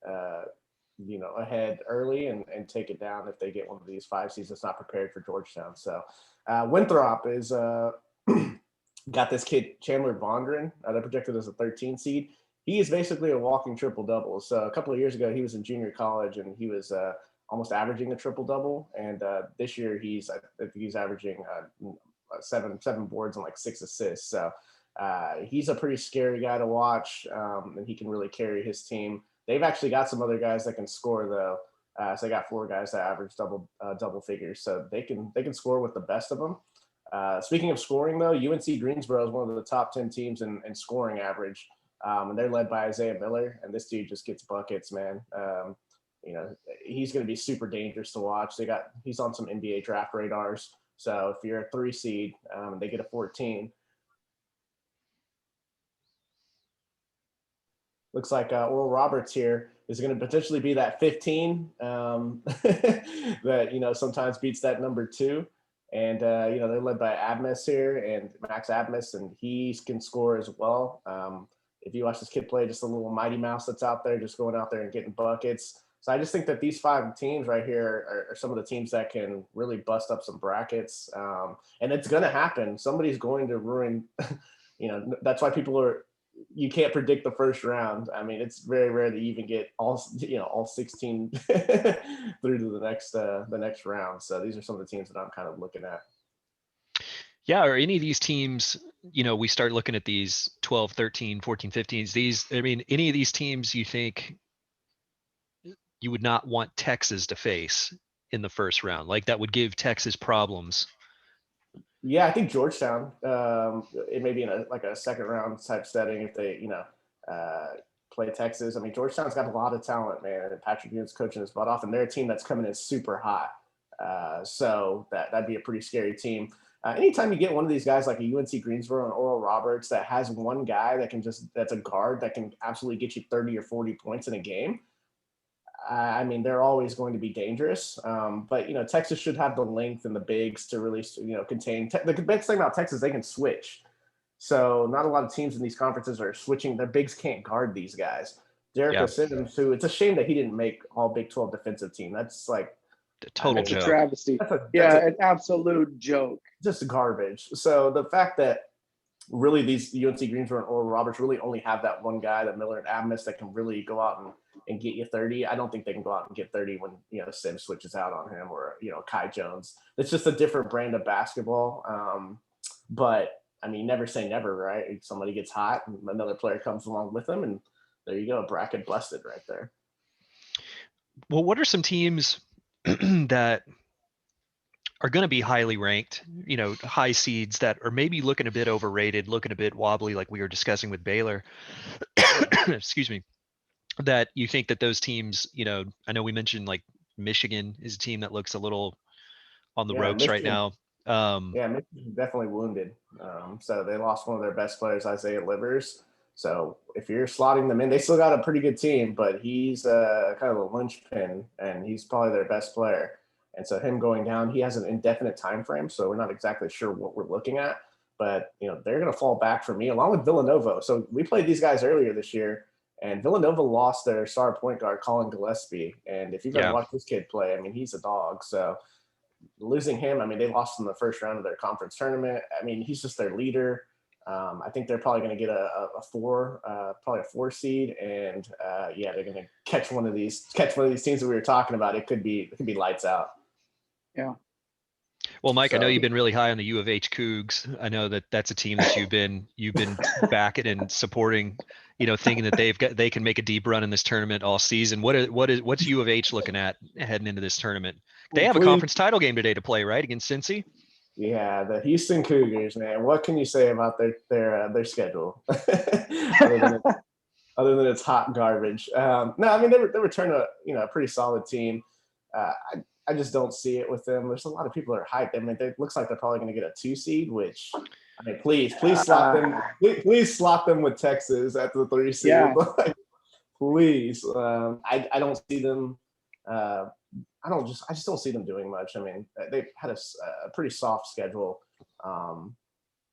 ahead early and take it down if they get one of these 5 seeds that's not prepared for Georgetown. So Winthrop is got this kid, Chandler Bondren, they're projected as a 13 seed. He is basically a walking triple-double. So a couple of years ago, he was in junior college, and he was almost averaging a triple-double. And this year, I think he's averaging 7 boards and 6 assists. So he's a pretty scary guy to watch, and he can really carry his team. They've actually got some other guys that can score though. So they got 4 guys that average double figures, so they can score with the best of them. Speaking of scoring though, UNC Greensboro is one of the top 10 teams in scoring average, and they're led by Isaiah Miller, and this dude just gets buckets, man. He's going to be super dangerous to watch. He's on some NBA draft radars. So if you're a 3 seed, they get a 14. Looks like Oral Roberts here is going to potentially be that 15 that, sometimes beats that number 2. And, they're led by Abmas here and Max Abmas, and he can score as well. If you watch this kid play, just a little mighty mouse that's out there, just going out there and getting buckets. So I just think that these 5 teams right here are some of the teams that can really bust up some brackets. And it's going to happen. Somebody's going to ruin, that's why you can't predict the first round. I mean, it's very rare that you even get all 16 through to the next round. So these are some of the teams that I'm kind of looking at. Yeah, or any of these teams, we start looking at these 12, 13, 14, 15s. Any of these teams you think you would not want Texas to face in the first round, like that would give Texas problems? Yeah, I think Georgetown, it may be in a second round type setting if they, play Texas. I mean, Georgetown's got a lot of talent, man. And Patrick Ewing's coaching his butt off, and they're a team that's coming in super hot. So that'd be a pretty scary team. Anytime you get one of these guys like a UNC Greensboro and Oral Roberts that has one guy that's a guard that can absolutely get you 30 or 40 points in a game, they're always going to be dangerous. But Texas should have the length and the bigs to really, contain. The best thing about Texas, they can switch. So not a lot of teams in these conferences are switching. Their bigs can't guard these guys. Derek Simmons, who it's a shame that he didn't make all Big 12 defensive team. That's like a total joke. A travesty. An absolute joke. Just garbage. So the fact that really these UNC Greensboro and Oral Roberts really only have that one guy, that Miller and Abmas, that can really go out and get you 30. I don't think they can go out and get 30 when Sims switches out on him, or Kai Jones. It's just a different brand of basketball. But never say never, right? Somebody gets hot and another player comes along with them, and there you go, bracket busted right there. Well, what are some teams that are going to be highly ranked, high seeds that are maybe looking a bit overrated, looking a bit wobbly, like we were discussing with Baylor? Excuse me. That you think that those teams, I know we mentioned like Michigan is a team that looks a little on the ropes right now. Michigan's definitely wounded. So they lost one of their best players, Isaiah Livers. So if you're slotting them in, they still got a pretty good team, but he's kind of a linchpin, and he's probably their best player. And so him going down, he has an indefinite time frame, so we're not exactly sure what we're looking at. But they're going to fall back for me, along with Villanova. So we played these guys earlier this year, and Villanova lost their star point guard, Colin Gillespie. And if you've ever watched this kid play, he's a dog. So losing him, they lost in the first round of their conference tournament. He's just their leader. I think they're probably going to get a 4 seed, and they're going to catch one of these teams that we were talking about. It could be lights out. Yeah. Well, Mike, I know you've been really high on the U of H Cougs. I know that that's a team that you've been backing and supporting, thinking that they can make a deep run in this tournament all season. What's U of H looking at heading into this tournament? They have a conference title game today to play, right, against Cincy? Yeah, the Houston Cougars, man. What can you say about their schedule? other than it's hot garbage. They return a pretty solid team. I just don't see it with them. There's a lot of people that are hyped. It looks like they're probably going to get a 2 seed, which please slot them. Please slot them with Texas at the 3 seed. Yeah. Please. I don't see them. I just don't see them doing much. They've had a pretty soft schedule.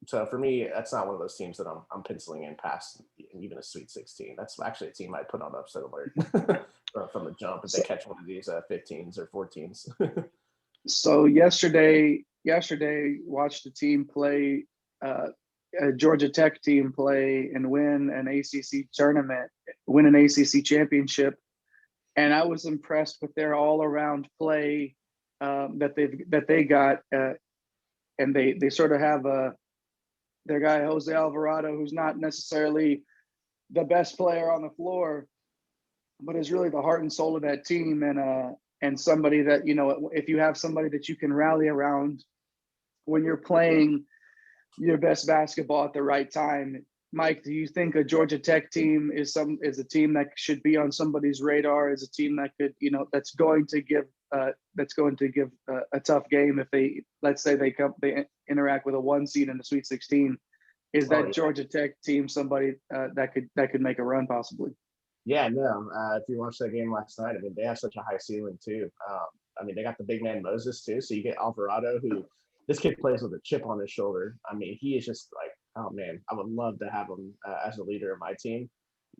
So for me, that's not one of those teams that I'm penciling in past even a Sweet 16. That's actually a team I'd put on upset alert from the jump if they catch one of these 15s or 14s. So yesterday, watched the team play, a Georgia Tech team play and win an ACC tournament, win an ACC championship. And I was impressed with their all-around play that they got, and they sort of have their guy Jose Alvarado, who's not necessarily the best player on the floor, but is really the heart and soul of that team, and somebody that, you know, if you have somebody that you can rally around when you're playing your best basketball at the right time. Mike, do you think a Georgia Tech team is a team that should be on somebody's radar, is a team that could, you know, that's going to give a tough game if they, let's say they interact with a 1 seed in the Sweet 16? Is that Georgia Tech team somebody that could make a run possibly? Yeah, no. If you watched that game last night, I mean, they have such a high ceiling too. I mean, they got the big man Moses too. So you get Alvarado, who this kid plays with a chip on his shoulder. I mean, he is just like, oh man, I would love to have him as a leader of my team.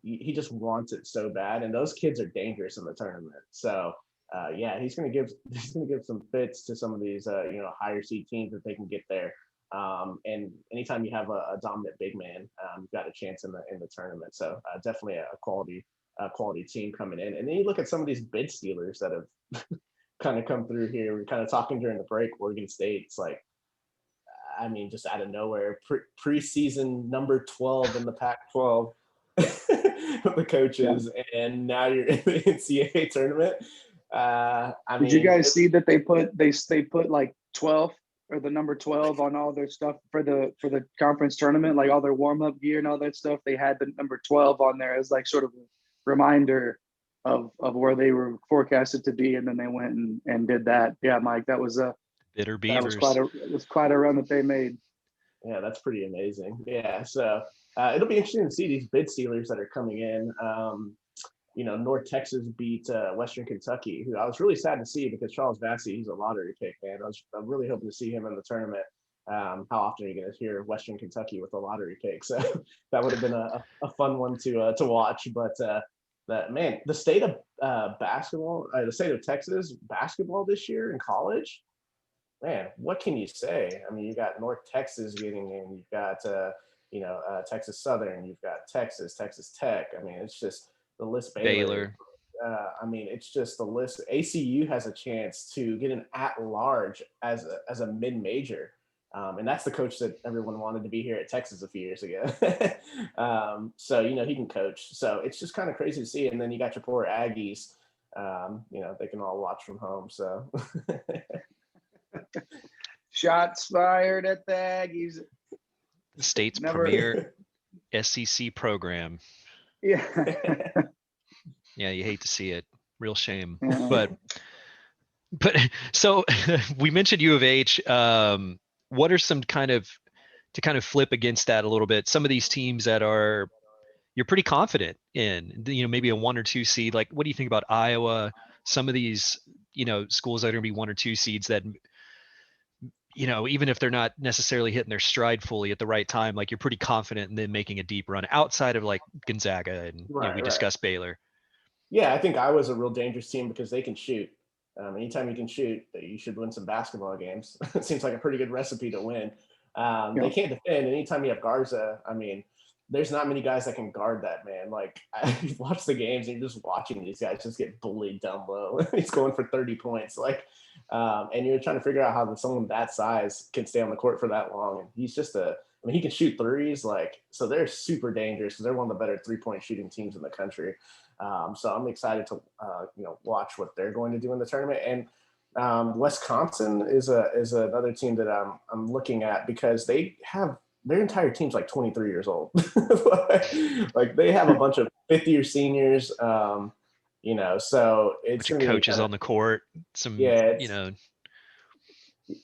He just wants it so bad, and those kids are dangerous in the tournament. So yeah, he's gonna give some fits to some of these higher seed teams if they can get there. And anytime you have a dominant big man, you've got a chance in the tournament. So definitely a quality team coming in. And then you look at some of these bid stealers that have kind of come through here. We're kind of talking during the break. Oregon State, it's like, I mean, just out of nowhere, preseason number 12 in the Pac-12 with the coaches, and now you're in the NCAA tournament. Did you guys see that they put like 12 or the number 12 on all their stuff for the conference tournament, like all their warm-up gear and all that stuff? They had the number 12 on there as like sort of a reminder of where they were forecasted to be, and then they went and did that. Yeah, Mike, that was Bitter Beavers. It was quite a run that they made. Yeah, that's pretty amazing. Yeah, so it'll be interesting to see these bid stealers that are coming in. North Texas beat Western Kentucky, who I was really sad to see because Charles Bassey, he's a lottery pick, man. I'm really hoping to see him in the tournament. How often are you going to hear Western Kentucky with a lottery pick? So that would have been a fun one to watch. But the state of basketball, the state of Texas basketball this year in college, man, what can you say? I mean, you got North Texas getting in, you've got Texas Southern, you've got Texas Tech. I mean, it's just the list. Baylor. I mean, it's just the list. ACU has a chance to get an at-large as a mid-major. And that's the coach that everyone wanted to be here at Texas a few years ago. So, he can coach. So it's just kind of crazy to see. And then you got your poor Aggies. They can all watch from home. So shots fired at the Aggies. The state's premier SEC program. Yeah. Yeah, you hate to see it. Real shame. But so we mentioned U of H. What are some to flip against that a little bit? Some of these teams that you're pretty confident in, maybe a 1 or 2 seed. Like, what do you think about Iowa? Some of these, schools that are going to be 1 or 2 seeds that, even if they're not necessarily hitting their stride fully at the right time, like you're pretty confident in them making a deep run outside of like Gonzaga and we discussed Baylor. Yeah, I think Iowa's a real dangerous team because they can shoot. Anytime you can shoot, you should win some basketball games. It seems like a pretty good recipe to win. They can't defend. Anytime you have Garza, I mean, there's not many guys that can guard that, man. Like, you watch the games and you're just watching these guys just get bullied down low. He's going for 30 points. Like, and you're trying to figure out how someone that size can stay on the court for that long. And he's just he can shoot threes. Like, so they're super dangerous because they're one of the better 3-point shooting teams in the country. So I'm excited to, watch what they're going to do in the tournament. And Wisconsin is another team that I'm looking at because they have their entire team's like 23 years old. like they have a bunch of 50-year seniors, so it's bunch of coaches on the court. So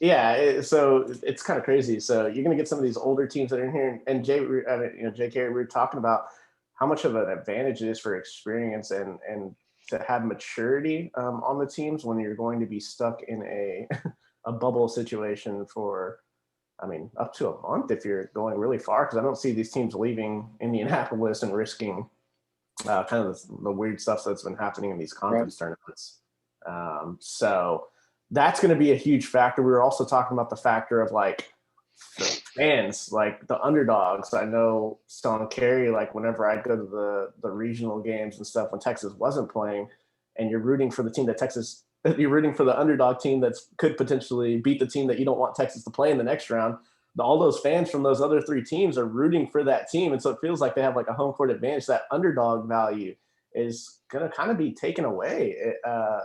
it's kind of crazy. So you're going to get some of these older teams that are in here, and Jay Kerry, we were talking about how much of an advantage it is for experience and to have maturity on the teams when you're going to be stuck in a bubble situation for, up to a month if you're going really far, because I don't see these teams leaving Indianapolis and risking kind of the weird stuff that's been happening in these conference tournaments. So that's going to be a huge factor. We were also talking about the factor of like the fans, like the underdogs. I know Stone Kerry, like whenever I go to the regional games and stuff when Texas wasn't playing, and you're rooting for the team you're rooting for the underdog team that could potentially beat the team that you don't want Texas to play in the next round. All those fans from those other 3 teams are rooting for that team. And so it feels like they have like a home court advantage. That underdog value is going to kind of be taken away.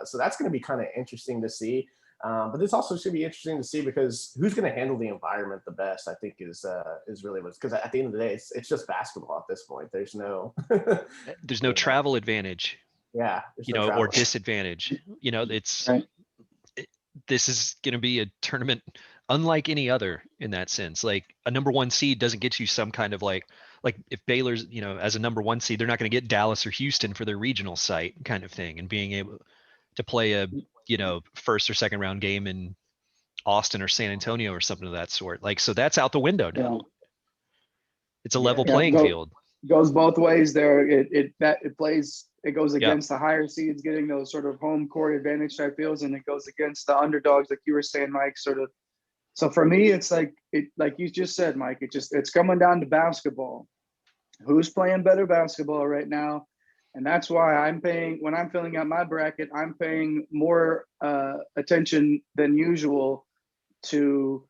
So that's going to be kind of interesting to see. But this also should be interesting to see because who's going to handle the environment the best, I think, is really what's, because at the end of the day, it's just basketball at this point. There's no There's no travel advantage, yeah, or disadvantage. It's Right. this is going to be a tournament unlike any other in that sense. Like a number 1 seed doesn't get you some kind of like if Baylor's, as a number 1 seed, they're not going to get Dallas or Houston for their regional site kind of thing, and being able to play a, first or second round game in Austin or San Antonio or something of that sort. Like, so that's out the window now. Yeah. It's a level Yeah, playing field. Goes both ways there. It goes Yeah. against the higher seeds getting those sort of home court advantage type deals, and it goes against the underdogs, like you were saying, Mike. Sort of. So for me, it's like you just said, Mike. It's coming down to basketball. Who's playing better basketball right now? And that's why when I'm filling out my bracket, I'm paying more attention than usual to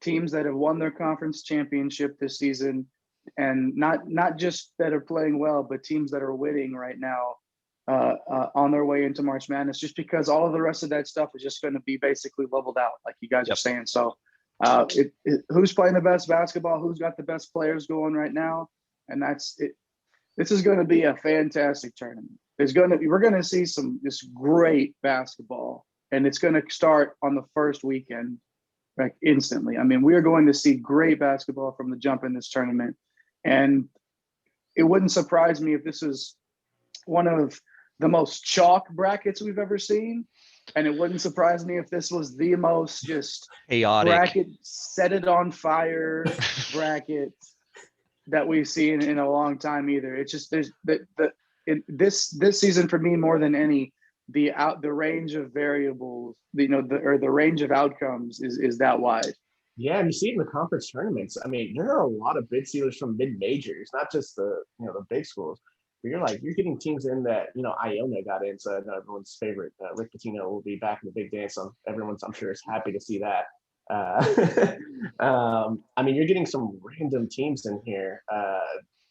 teams that have won their conference championship this season, and not just that are playing well, but teams that are winning right now on their way into March Madness, just because all of the rest of that stuff is just going to be basically leveled out, like you guys are saying. So who's playing the best basketball, who's got the best players going right now, and that's it. This is going to be a fantastic tournament. We're going to see this great basketball, and it's going to start on the first weekend, like instantly. I mean, we are going to see great basketball from the jump in this tournament, and it wouldn't surprise me if this is one of the most chalk brackets we've ever seen, and it wouldn't surprise me if this was the most just Chaotic bracket, set it on fire bracket that we've seen in a long time either. It's just this season for me, more than any, the range of variables, the range of outcomes is that wide. Yeah, and you see it in the conference tournaments. I mean, there are a lot of bid sealers from mid majors, not just the big schools. But you're getting teams in that Iona got in, so I know everyone's favorite Rick Pitino will be back in the big dance. I'm sure is happy to see that. I mean, you're getting some random teams in here,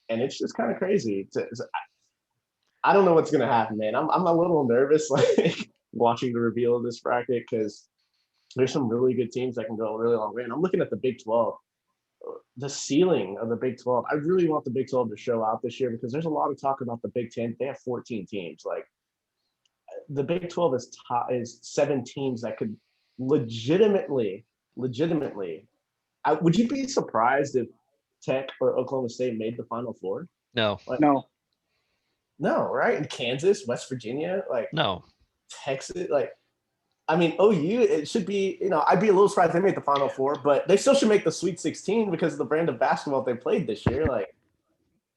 and it's just kind of crazy. I don't know what's gonna happen, man. I'm a little nervous, like watching the reveal of this bracket, because there's some really good teams that can go a really long way. And I'm looking at the Big 12, the ceiling of the Big 12. I really want the Big 12 to show out this year, because there's a lot of talk about the Big 10. They have 14 teams. Like, the Big 12 is 7 teams that could legitimately. Would you be surprised if Tech or Oklahoma State made the Final Four? No. No, right? And Kansas, West Virginia, No. Texas, I mean, OU, it should be, I'd be a little surprised they made the Final Four, but they still should make the Sweet 16 because of the brand of basketball they played this year.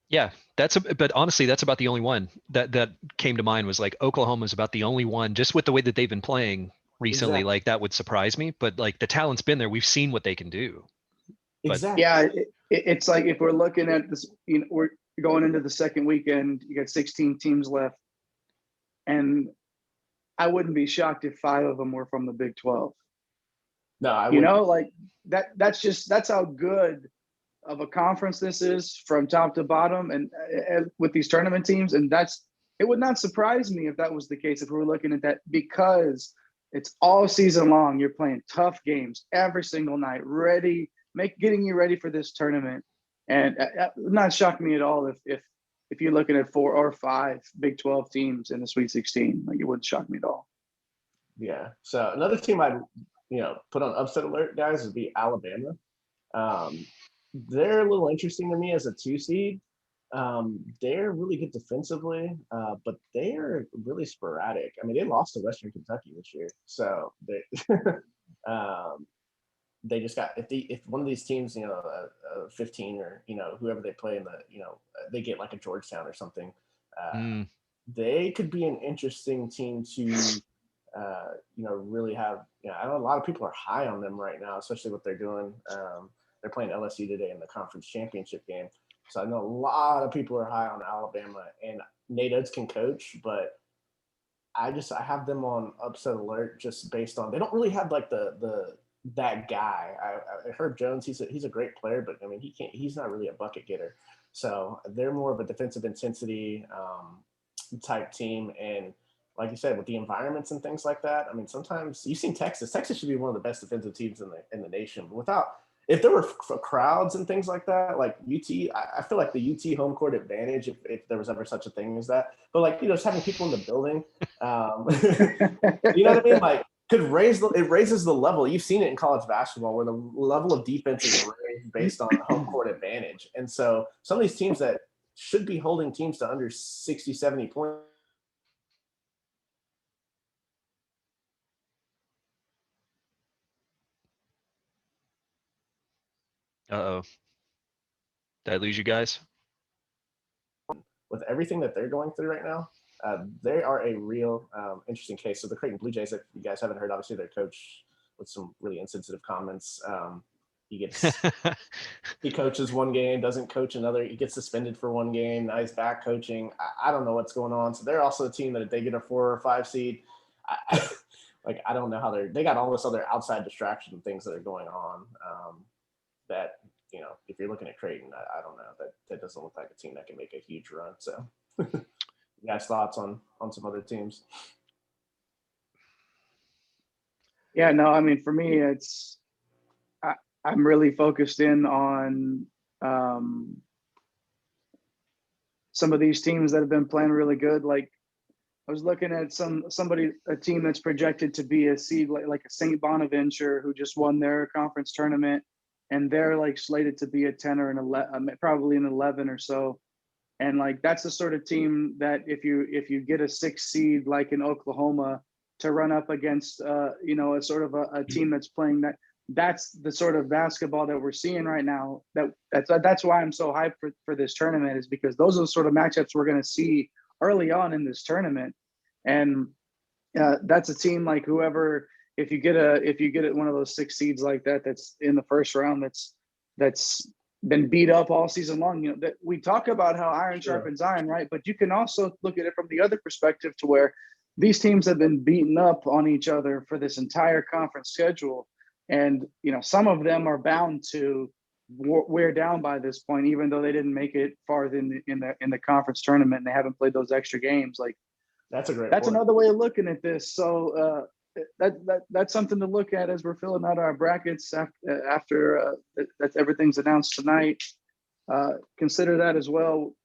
Yeah, but honestly, that's about the only one that came to mind. Was like Oklahoma's about the only one, just with the way that they've been playing recently. Exactly. Like, that would surprise me, but like, the talent's been there. We've seen what they can do. Exactly. yeah, it's like, if we're looking at this, we're going into the second weekend, you got 16 teams left, and I wouldn't be shocked if 5 of them were from the Big 12. No, I wouldn't. That's how good of a conference this is from top to bottom, and with these tournament teams. And it would not surprise me if that was the case, if we were looking at that, because it's all season long. You're playing tough games every single night, getting you ready for this tournament. And it would not shock me at all if you're looking at 4 or 5 Big 12 teams in the Sweet 16. Like, it wouldn't shock me at all. Yeah. So another team I'd put on upset alert, guys, would be Alabama. They're a little interesting to me as a 2 seed. They're really good defensively, but they are really sporadic. I mean, they lost to Western Kentucky this year, so they they just got, if one of these teams, 15 or whoever they play in the, they get like a Georgetown or something, they could be an interesting team to really have. I know a lot of people are high on them right now, especially what they're doing. They're playing LSU today in the conference championship game, so I know a lot of people are high on Alabama, and Nate Oates can coach, but I have them on upset alert just based on, they don't really have like that guy. I Herb Jones, he's a great player, but I mean, he's not really a bucket getter. So they're more of a defensive intensity type team. And like you said, with the environments and things like that, I mean, sometimes you've seen Texas. Texas should be one of the best defensive teams in the nation. But if there were crowds and things like that, like UT, I feel like the UT home court advantage, if there was ever such a thing as that. But like, just having people in the building, you know what I mean? Like, it raises the level. You've seen it in college basketball where the level of defense is raised based on home court advantage. And so some of these teams that should be holding teams to under 60, 70 points. Uh-oh. Did I lose you guys? With everything that they're going through right now, they are a real interesting case. So the Creighton Blue Jays, if you guys haven't heard, obviously their coach with some really insensitive comments. He coaches one game, doesn't coach another. He gets suspended for one game. Now he's back coaching. I don't know what's going on. So they're also a team that if they get a 4 or 5 seed, I don't know how they got all this other outside distraction things that are going on. That, if you're looking at Creighton, I don't know, that doesn't look like a team that can make a huge run. So you guys thoughts on some other teams? Yeah, no, I mean, for me, I'm really focused in on some of these teams that have been playing really good. Like, I was looking at a team that's projected to be a seed, like a St. Bonaventure, who just won their conference tournament, and they're like slated to be a 10 or an 11, probably an 11 or so. And like, that's the sort of team that if you get a 6 seed like in Oklahoma to run up against, a sort of a team that's playing that's the sort of basketball that we're seeing right now. That's why I'm so hyped for this tournament, is because those are the sort of matchups we're going to see early on in this tournament. And that's a team like whoever, if you get one of those 6 seeds like that's in the first round, that's been beat up all season long. That we talk about how iron sharpens iron, right? But you can also look at it from the other perspective, to where these teams have been beaten up on each other for this entire conference schedule. And, some of them are bound to wear down by this point, even though they didn't make it far in the conference tournament and they haven't played those extra games. Like, that's point. Another way of looking at this. So that's something to look at as we're filling out our brackets after that's everything's announced tonight. Consider that as well.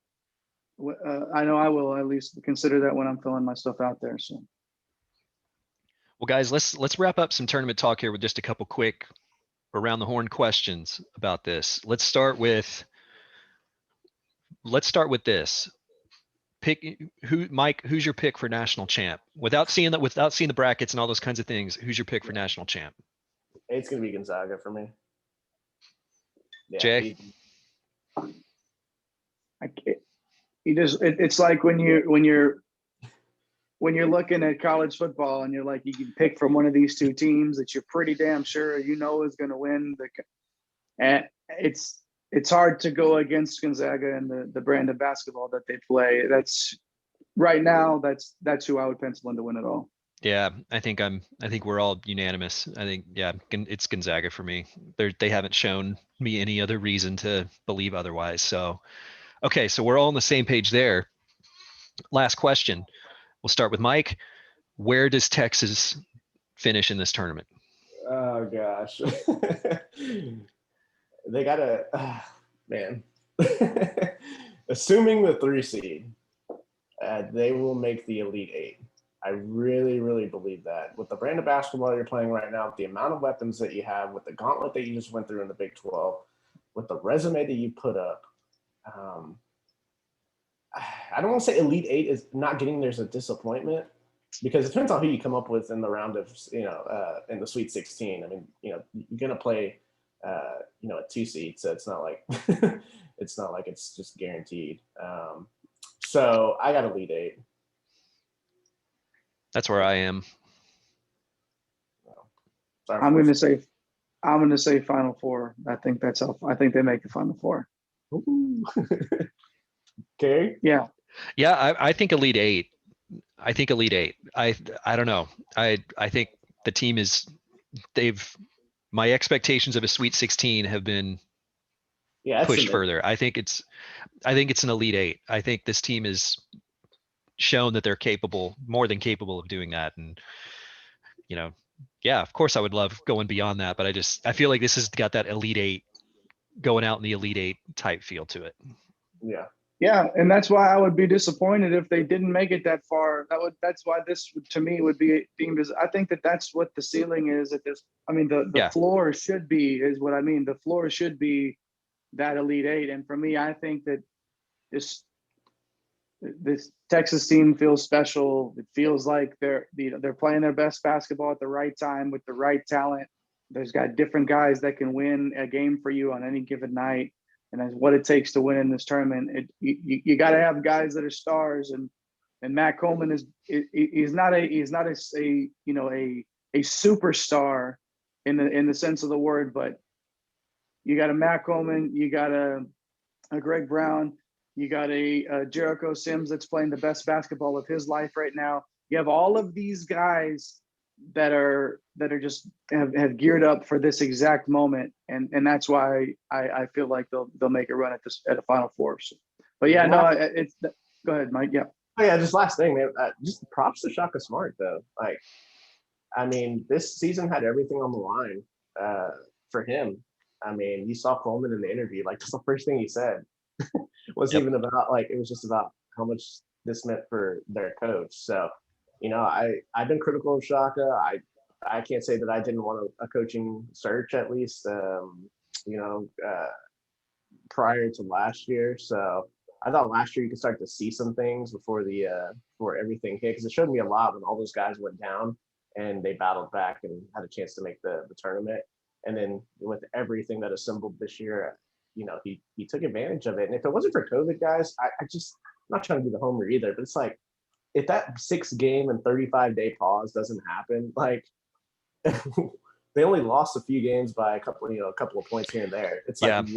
I know I will at least consider that when I'm filling my stuff out there. So. Well, guys, let's wrap up some tournament talk here with just a couple quick around the horn questions about this. Let's start with this. Mike, who's your pick for national champ? Without seeing the brackets and all those kinds of things, who's your pick for national champ? It's gonna be Gonzaga for me. Yeah, Jay? It's like when you're looking at college football and you're like, you can pick from one of these 2 teams that you're pretty damn sure is going to win. And it's hard to go against Gonzaga and the brand of basketball that they play. That's right now. That's who I would pencil in to win it all. Yeah, I think we're all unanimous. I think, yeah, it's Gonzaga for me. They haven't shown me any other reason to believe otherwise. So, okay, so we're all on the same page there. Last question. We'll start with Mike. Where does Texas finish in this tournament? Oh gosh, they gotta, man. Assuming the 3 seed, they will make the Elite 8. I really, really believe that. With the brand of basketball you're playing right now, with the amount of weapons that you have, with the gauntlet that you just went through in the Big 12, with the resume that you put up, I don't want to say Elite 8 is not getting there's a disappointment, because it depends on who you come up with in the round of, in the Sweet 16. I mean, you're going to play, a 2 seed, so it's not like it's just guaranteed. So I got Elite 8. That's where I am. I'm going to say Final Four. I think they make the Final Four. Okay. Yeah. Yeah, I think Elite 8. I don't know. I think the team my expectations of a Sweet 16 have been pushed further. I think it's an Elite 8. I think this team is shown that they're capable, more than capable of doing that. And, you know, yeah, of course I would love going beyond that, but I feel like this has got that Elite Eight, going out in the Elite Eight type feel to it. Yeah. Yeah, and that's why I would be disappointed if they didn't make it that far. That's why this to me would be deemed as, I think that's what the ceiling is at this. I mean, the Yeah. floor should be, is what I mean. The floor should be that Elite Eight. And for me, I think that this Texas team feels special. It feels like they're playing their best basketball at the right time with the right talent. There's got different guys that can win a game for you on any given night. And that's what it takes to win in this tournament. You got to have guys that are stars, and Matt Coleman he's not a superstar in the sense of the word, but you got a Matt Coleman, you got a Greg Brown, you got a Jericho Sims that's playing the best basketball of his life right now. You have all of these guys that are just have geared up for this exact moment, and that's why I feel like they'll make a run at a Final Four. So, but yeah, no, it's go ahead, Mike. Yeah. Oh yeah, just last thing, man. Just props to Shaka Smart though. Like, I mean, this season had everything on the line for him. I mean, you saw Coleman in the interview. Like, that's the first thing he said. Wasn't even about, like, it was just about how much this meant for their coach. So, you know, I've been critical of Shaka. I can't say that I didn't want a coaching search, at least, prior to last year. So I thought last year you could start to see some things before everything hit, because it showed me a lot when all those guys went down and they battled back and had a chance to make the tournament. And then with everything that assembled this year, you know, he took advantage of it. And if it wasn't for COVID, guys, I'm not trying to be the homer either, but it's like, if that 6-game and 35-day pause doesn't happen, like they only lost a few games by a couple of points here and there. It's like,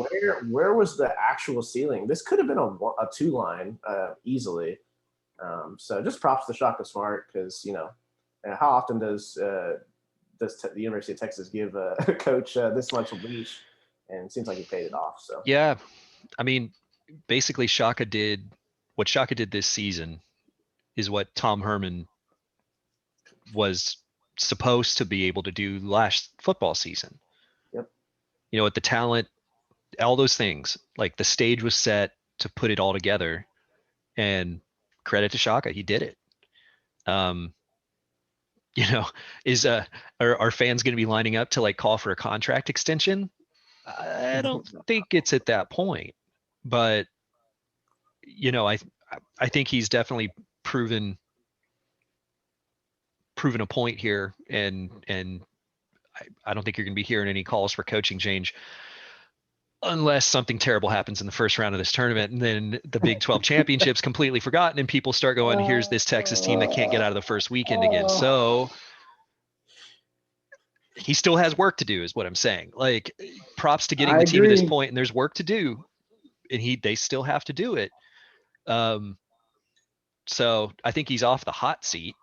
where was the actual ceiling? This could have been a 2-line easily. So just props to Shaka Smart, because, you know, how often does the University of Texas give a coach this much leash? And it seems like he paid it off. So yeah, I mean, basically what Shaka did this season is what Tom Herman was supposed to be able to do last football season. Yep. You know, with the talent, all those things, like the stage was set to put it all together, and credit to Shaka, he did it. You know, are fans going to be lining up to like call for a contract extension? I don't think it's at that point, but you know, I think he's definitely proven a point here, and I don't think you're going to be hearing any calls for coaching change unless something terrible happens in the first round of this tournament, and then the Big 12 championship's completely forgotten, and people start going, here's this Texas team that can't get out of the first weekend again. So he still has work to do, is what I'm saying. Like, props to getting the team to this point, and there's work to do, and they still have to do it. So I think he's off the hot seat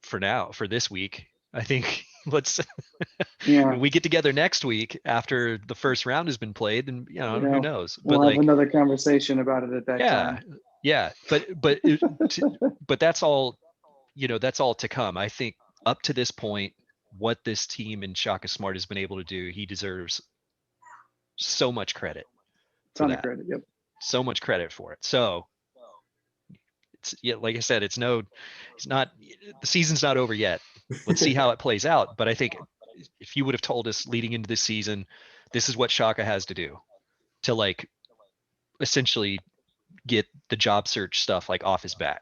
for now, for this week. I think when we get together next week after the first round has been played, then, you know, who knows? But we'll have another conversation about it at that time. Yeah. But that's all, you know, that's all to come. I think up to this point, what this team and Shaka Smart has been able to do, he deserves so much credit. Ton of credit. Yep. So much credit for it. So it's, yeah, like I said, the season's not over yet. Let's see how it plays out. But I think if you would have told us leading into this season, this is what Shaka has to do to, like, essentially get the job search stuff like off his back,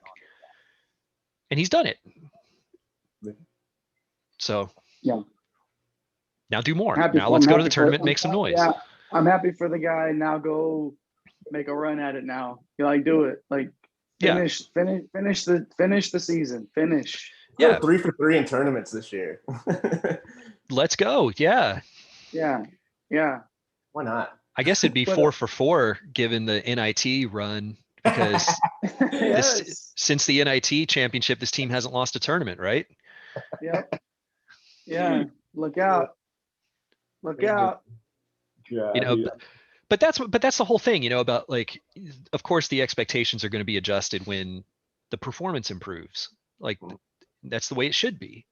and he's done it. So yeah, now do more. Now let's go to the tournament, make some noise. Yeah, I'm happy for the guy. Now go make a run at it. Now you do it. Like finish the season. Finish. Yeah, 3 for 3 in tournaments this year. Let's go. Yeah. Why not? I guess it'd be 4 for 4 given the NIT run, because since the NIT championship, this team hasn't lost a tournament, right? Yep. Yeah. Look out. Yeah, you know, but that's the whole thing, you know, about, like, of course the expectations are going to be adjusted when the performance improves. Like that's the way it should be.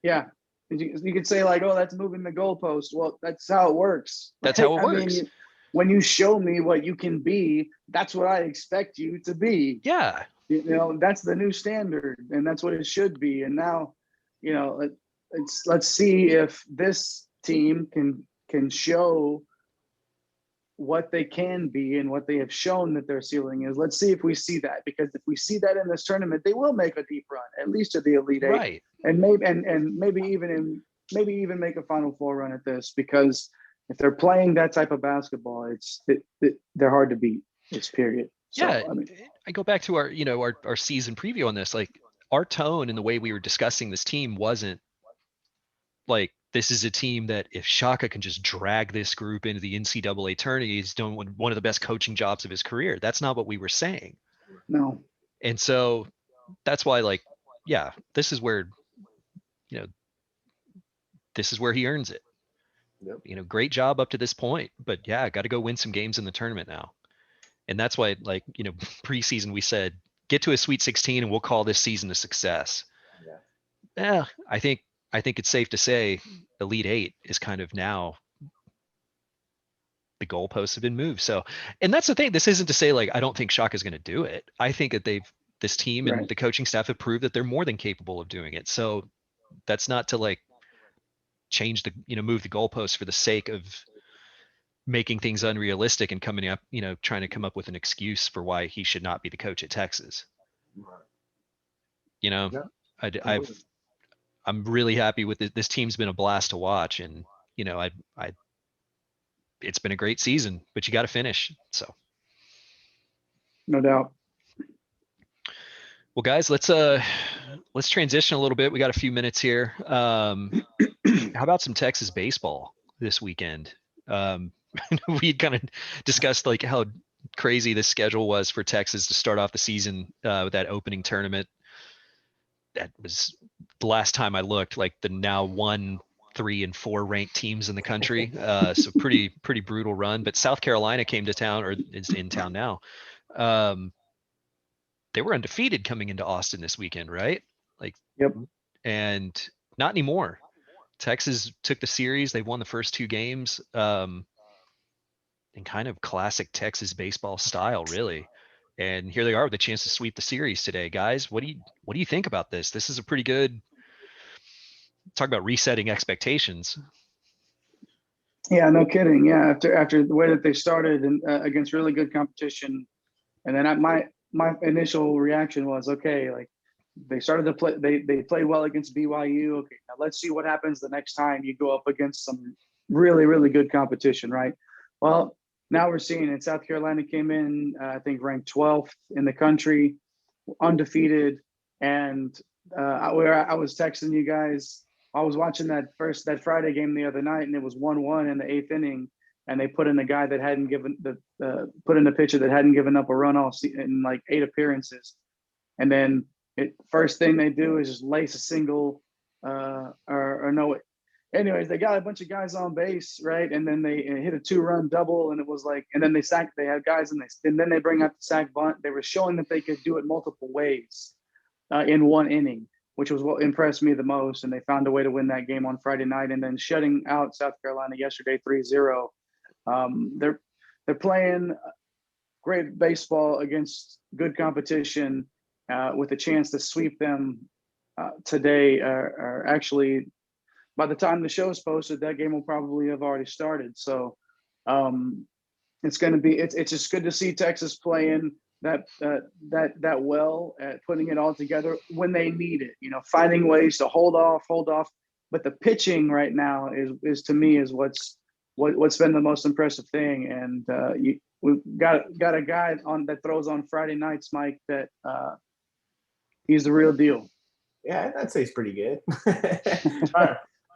Yeah. You could say like, oh, that's moving the goalpost. Well, that's how it works. That's how it I works. mean, when you show me what you can be, that's what I expect you to be. Yeah. You know, that's the new standard, and that's what it should be. And now, you know, let's see if this team can show what they can be and what they have shown that their ceiling is. Let's see if we see that, because if we see that in this tournament, they will make a deep run, at least to the Elite Eight, Right. and maybe even make a Final Four run at this, because if they're playing that type of basketball, they're hard to beat. It's period. So, Yeah. I mean, I go back to our season preview on this. Like our tone and the way we were discussing this team wasn't like, this is a team that if Shaka can just drag this group into the NCAA tournament, he's doing one of the best coaching jobs of his career. That's not what we were saying. no. And so that's why, like, yeah, this is where he earns it. Yep. Great job up to this point, but yeah, got to go win some games in the tournament now. And that's why, like, preseason we said, get to a Sweet 16 and we'll call this season a success. Yeah, I think it's safe to say Elite Eight is kind of now the goalposts have been moved. So, and that's the thing. This isn't to say like I don't think Shaka's going to do it. I think that this team and Right. the coaching staff have proved that they're more than capable of doing it. So that's not to like change move the goalposts for the sake of making things unrealistic and coming up, trying to come up with an excuse for why he should not be the coach at Texas. Yeah. I'm really happy with it. This team's been a blast to watch, and it's been a great season, but you got to finish. So, No doubt. well, guys, let's transition a little bit. We got a few minutes here. How about some Texas baseball this weekend? We kind of discussed like how crazy this schedule was for Texas to start off the season with that opening tournament. That was the last time I looked, like the now 1, 3, and 4 ranked teams in the country. So pretty brutal run. But South Carolina came to town, or is in town now. They were undefeated coming into Austin this weekend, right? Like, Yep. And not anymore. Texas took the series. They won the first 2 games in kind of classic Texas baseball style, really. And here they are with a chance to sweep the series today, guys. What do you think about this? This is a pretty good talk about resetting expectations. Yeah, no kidding. Yeah, after the way that they started and against really good competition, and then my initial reaction was, okay, like they started to play, they played well against BYU. Okay, now let's see what happens the next time you go up against some really, really good competition, right? Well, now we're seeing it. South Carolina came in, I think, ranked 12th in the country, undefeated. And I was texting you guys. I was watching that Friday game the other night, and it was 1-1 in the 8th inning. And they put in the guy that hadn't given put in the pitcher that hadn't given up a run all in like 8 appearances. And then first thing they do is just lace a single or no. Anyways, they got a bunch of guys on base, right? And then they hit a 2-run double, and it was like, and then they had guys, and then they bring out the sack bunt. They were showing that they could do it multiple ways in one inning, which was what impressed me the most. And they found a way to win that game on Friday night, and then shutting out South Carolina yesterday 3-0. They're playing great baseball against good competition with a chance to sweep them today, or actually, by the time the show is posted, that game will probably have already started. So it's going to be, it's just good to see Texas playing that well at putting it all together when they need it, finding ways to hold off. But the pitching right now is to me is what's been the most impressive thing. And we've got a guy that throws on Friday nights, Mike, that he's the real deal. Yeah, I'd say he's pretty good.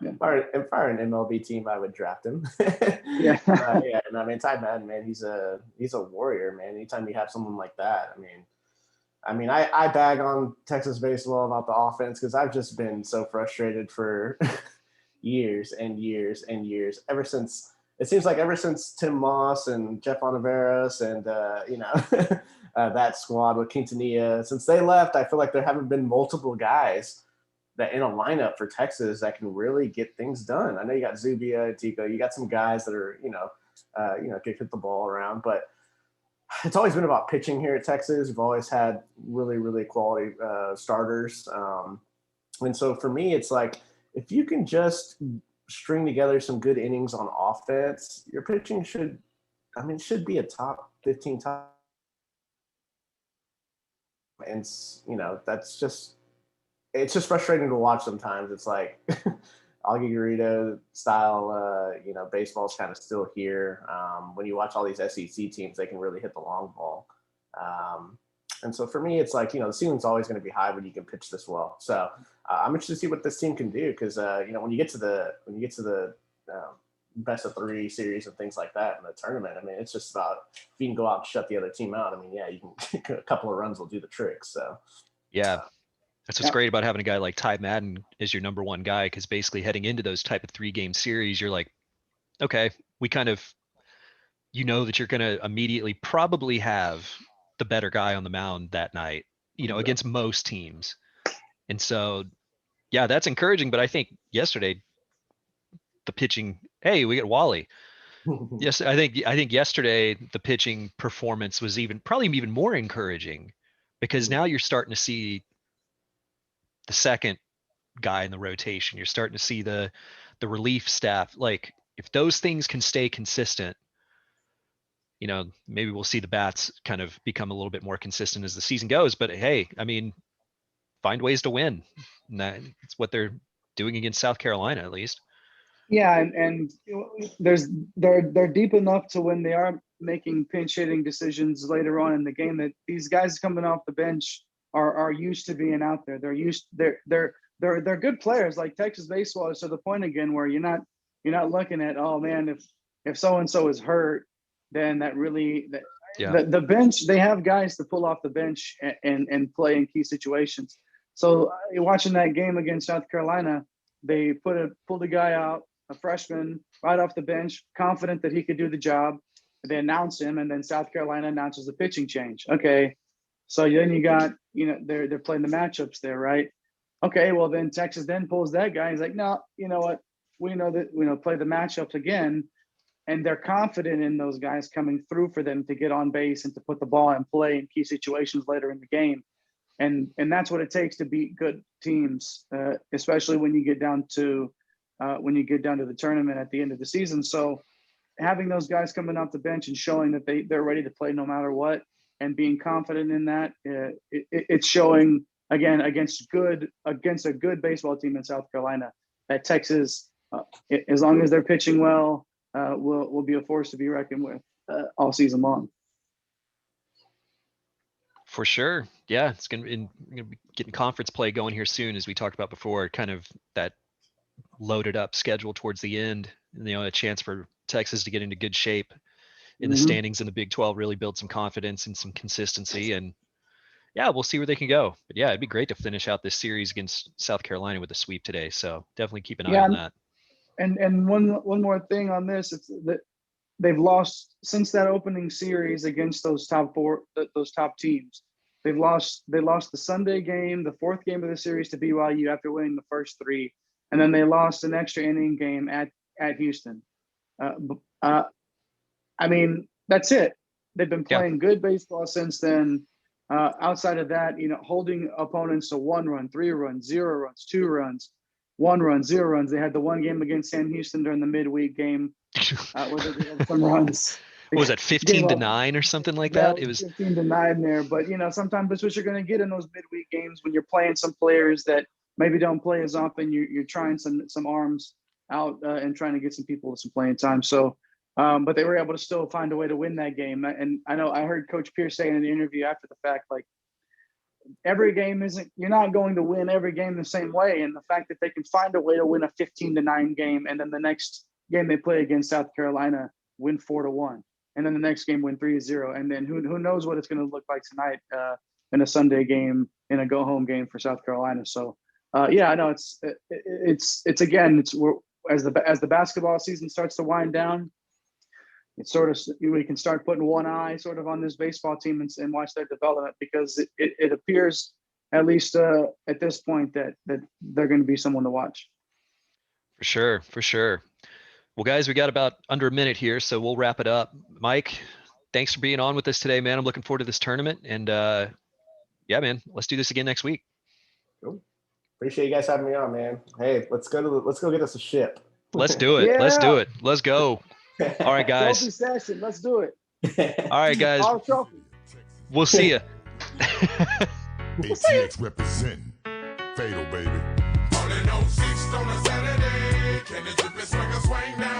If I were an MLB team, I would draft him. Yeah. Yeah, and I mean, Ty Madden, man, he's a warrior, man. Anytime you have someone like that, I bag on Texas baseball about the offense because I've just been so frustrated for years and years and years, ever since it seems like ever since Tim Moss and Jeff Oliveros and that squad with Quintanilla, since they left, I feel like there haven't been multiple guys that in a lineup for Texas that can really get things done. I know you got Zubia, Tico, you got some guys that are can hit the ball around, but it's always been about pitching here at Texas. We've always had really, really quality starters. And so for me, it's like, if you can just string together some good innings on offense, your pitching should be a top 15 top. And, it's just frustrating to watch sometimes. It's like Augie Garrido style, baseball's kind of still here. When you watch all these SEC teams, they can really hit the long ball. And so for me, it's like, the ceiling's always going to be high when you can pitch this well. So I'm interested to see what this team can do, because when you get to the best of 3 series and things like that in the tournament, I mean, it's just about if you can go out and shut the other team out. I mean, yeah, you can a couple of runs will do the trick. So Yeah. That's what's great about having a guy like Ty Madden as your number one guy, because basically heading into those type of 3-game series, you're like, okay, we kind of, that you're going to immediately probably have the better guy on the mound that night, against most teams. And so, yeah, that's encouraging. But I think yesterday, the pitching, hey, we got Wally. Yes, I think yesterday the pitching performance was probably even more encouraging, because now you're starting to see the second guy in the rotation. You're starting to see the relief staff. Like, if those things can stay consistent, maybe we'll see the bats kind of become a little bit more consistent as the season goes. But hey, I mean, find ways to win. And that's what they're doing against South Carolina, at least. Yeah, and they're deep enough to when they are making pinch hitting decisions later on in the game, that these guys coming off the bench are used to being out there. They're good players. Like, Texas baseball is to the point again where you're not looking at, oh man, if so and so is hurt, then the bench, they have guys to pull off the bench and play in key situations. So watching that game against South Carolina, they pulled a guy out, a freshman, right off the bench, confident that he could do the job. They announce him, and then South Carolina announces the pitching change. Okay, so then you got, they're playing the matchups there, right? Okay, well then Texas then pulls that guy. He's like, no, you know what? We know that, play the matchups again. And they're confident in those guys coming through for them to get on base and to put the ball in play in key situations later in the game. And that's what it takes to beat good teams, especially when you get down to the tournament at the end of the season. So having those guys coming off the bench and showing that they're ready to play no matter what, and being confident in that, it's showing again against a good baseball team in South Carolina, that Texas, as long as they're pitching well, will be a force to be reckoned with all season long. For sure. Yeah, it's going to be getting conference play going here soon, as we talked about before, kind of that loaded up schedule towards the end, and, a chance for Texas to get into good shape in the standings in the Big 12, really build some confidence and some consistency. And yeah, we'll see where they can go. But yeah, it'd be great to finish out this series against South Carolina with a sweep today. So definitely keep an eye on that. And one more thing on this, it's that they've lost since that opening series against those top teams. They lost the Sunday game, the 4th game of the series, to BYU after winning the first 3, and then they lost an extra inning game at Houston. I mean, that's it. They've been playing good baseball since then. Outside of that, holding opponents to 1 run, 3 runs, 0 runs, 2 runs, 1 run, 0 runs. They had the one game against Sam Houston during the midweek game where they had some runs. What was that, 15-9 or something like that? It was 15-9 there. But sometimes that's what you're going to get in those midweek games when you're playing some players that maybe don't play as often. You're trying some arms out and trying to get some people some playing time. So, but they were able to still find a way to win that game. And I heard Coach Pierce say in the interview after the fact, like, every game you're not going to win every game the same way. And the fact that they can find a way to win a 15-9 game, and then the next game they play against South Carolina, win 4-1, and then the next game win 3-0. And then who knows what it's going to look like tonight in a Sunday game, in a go home game for South Carolina. So I know it's as the basketball season starts to wind down, we can start putting one eye sort of on this baseball team and watch their development, because it appears, at least at this point, that they're going to be someone to watch. For sure, for sure. Well, guys, we got about under a minute here, so we'll wrap it up. Mike, thanks for being on with us today, man. I'm looking forward to this tournament, and yeah, man, let's do this again next week. Cool. Appreciate you guys having me on, man. Hey, let's go get us a ship. Let's do it. Let's do it. Let's go. All right, guys. Trophy session. Let's do it. All right, guys. All trophy. We'll see you. ATX representing. Fatal, baby. Falling on 6th on a Saturday. Can the drippin' swing a swing now?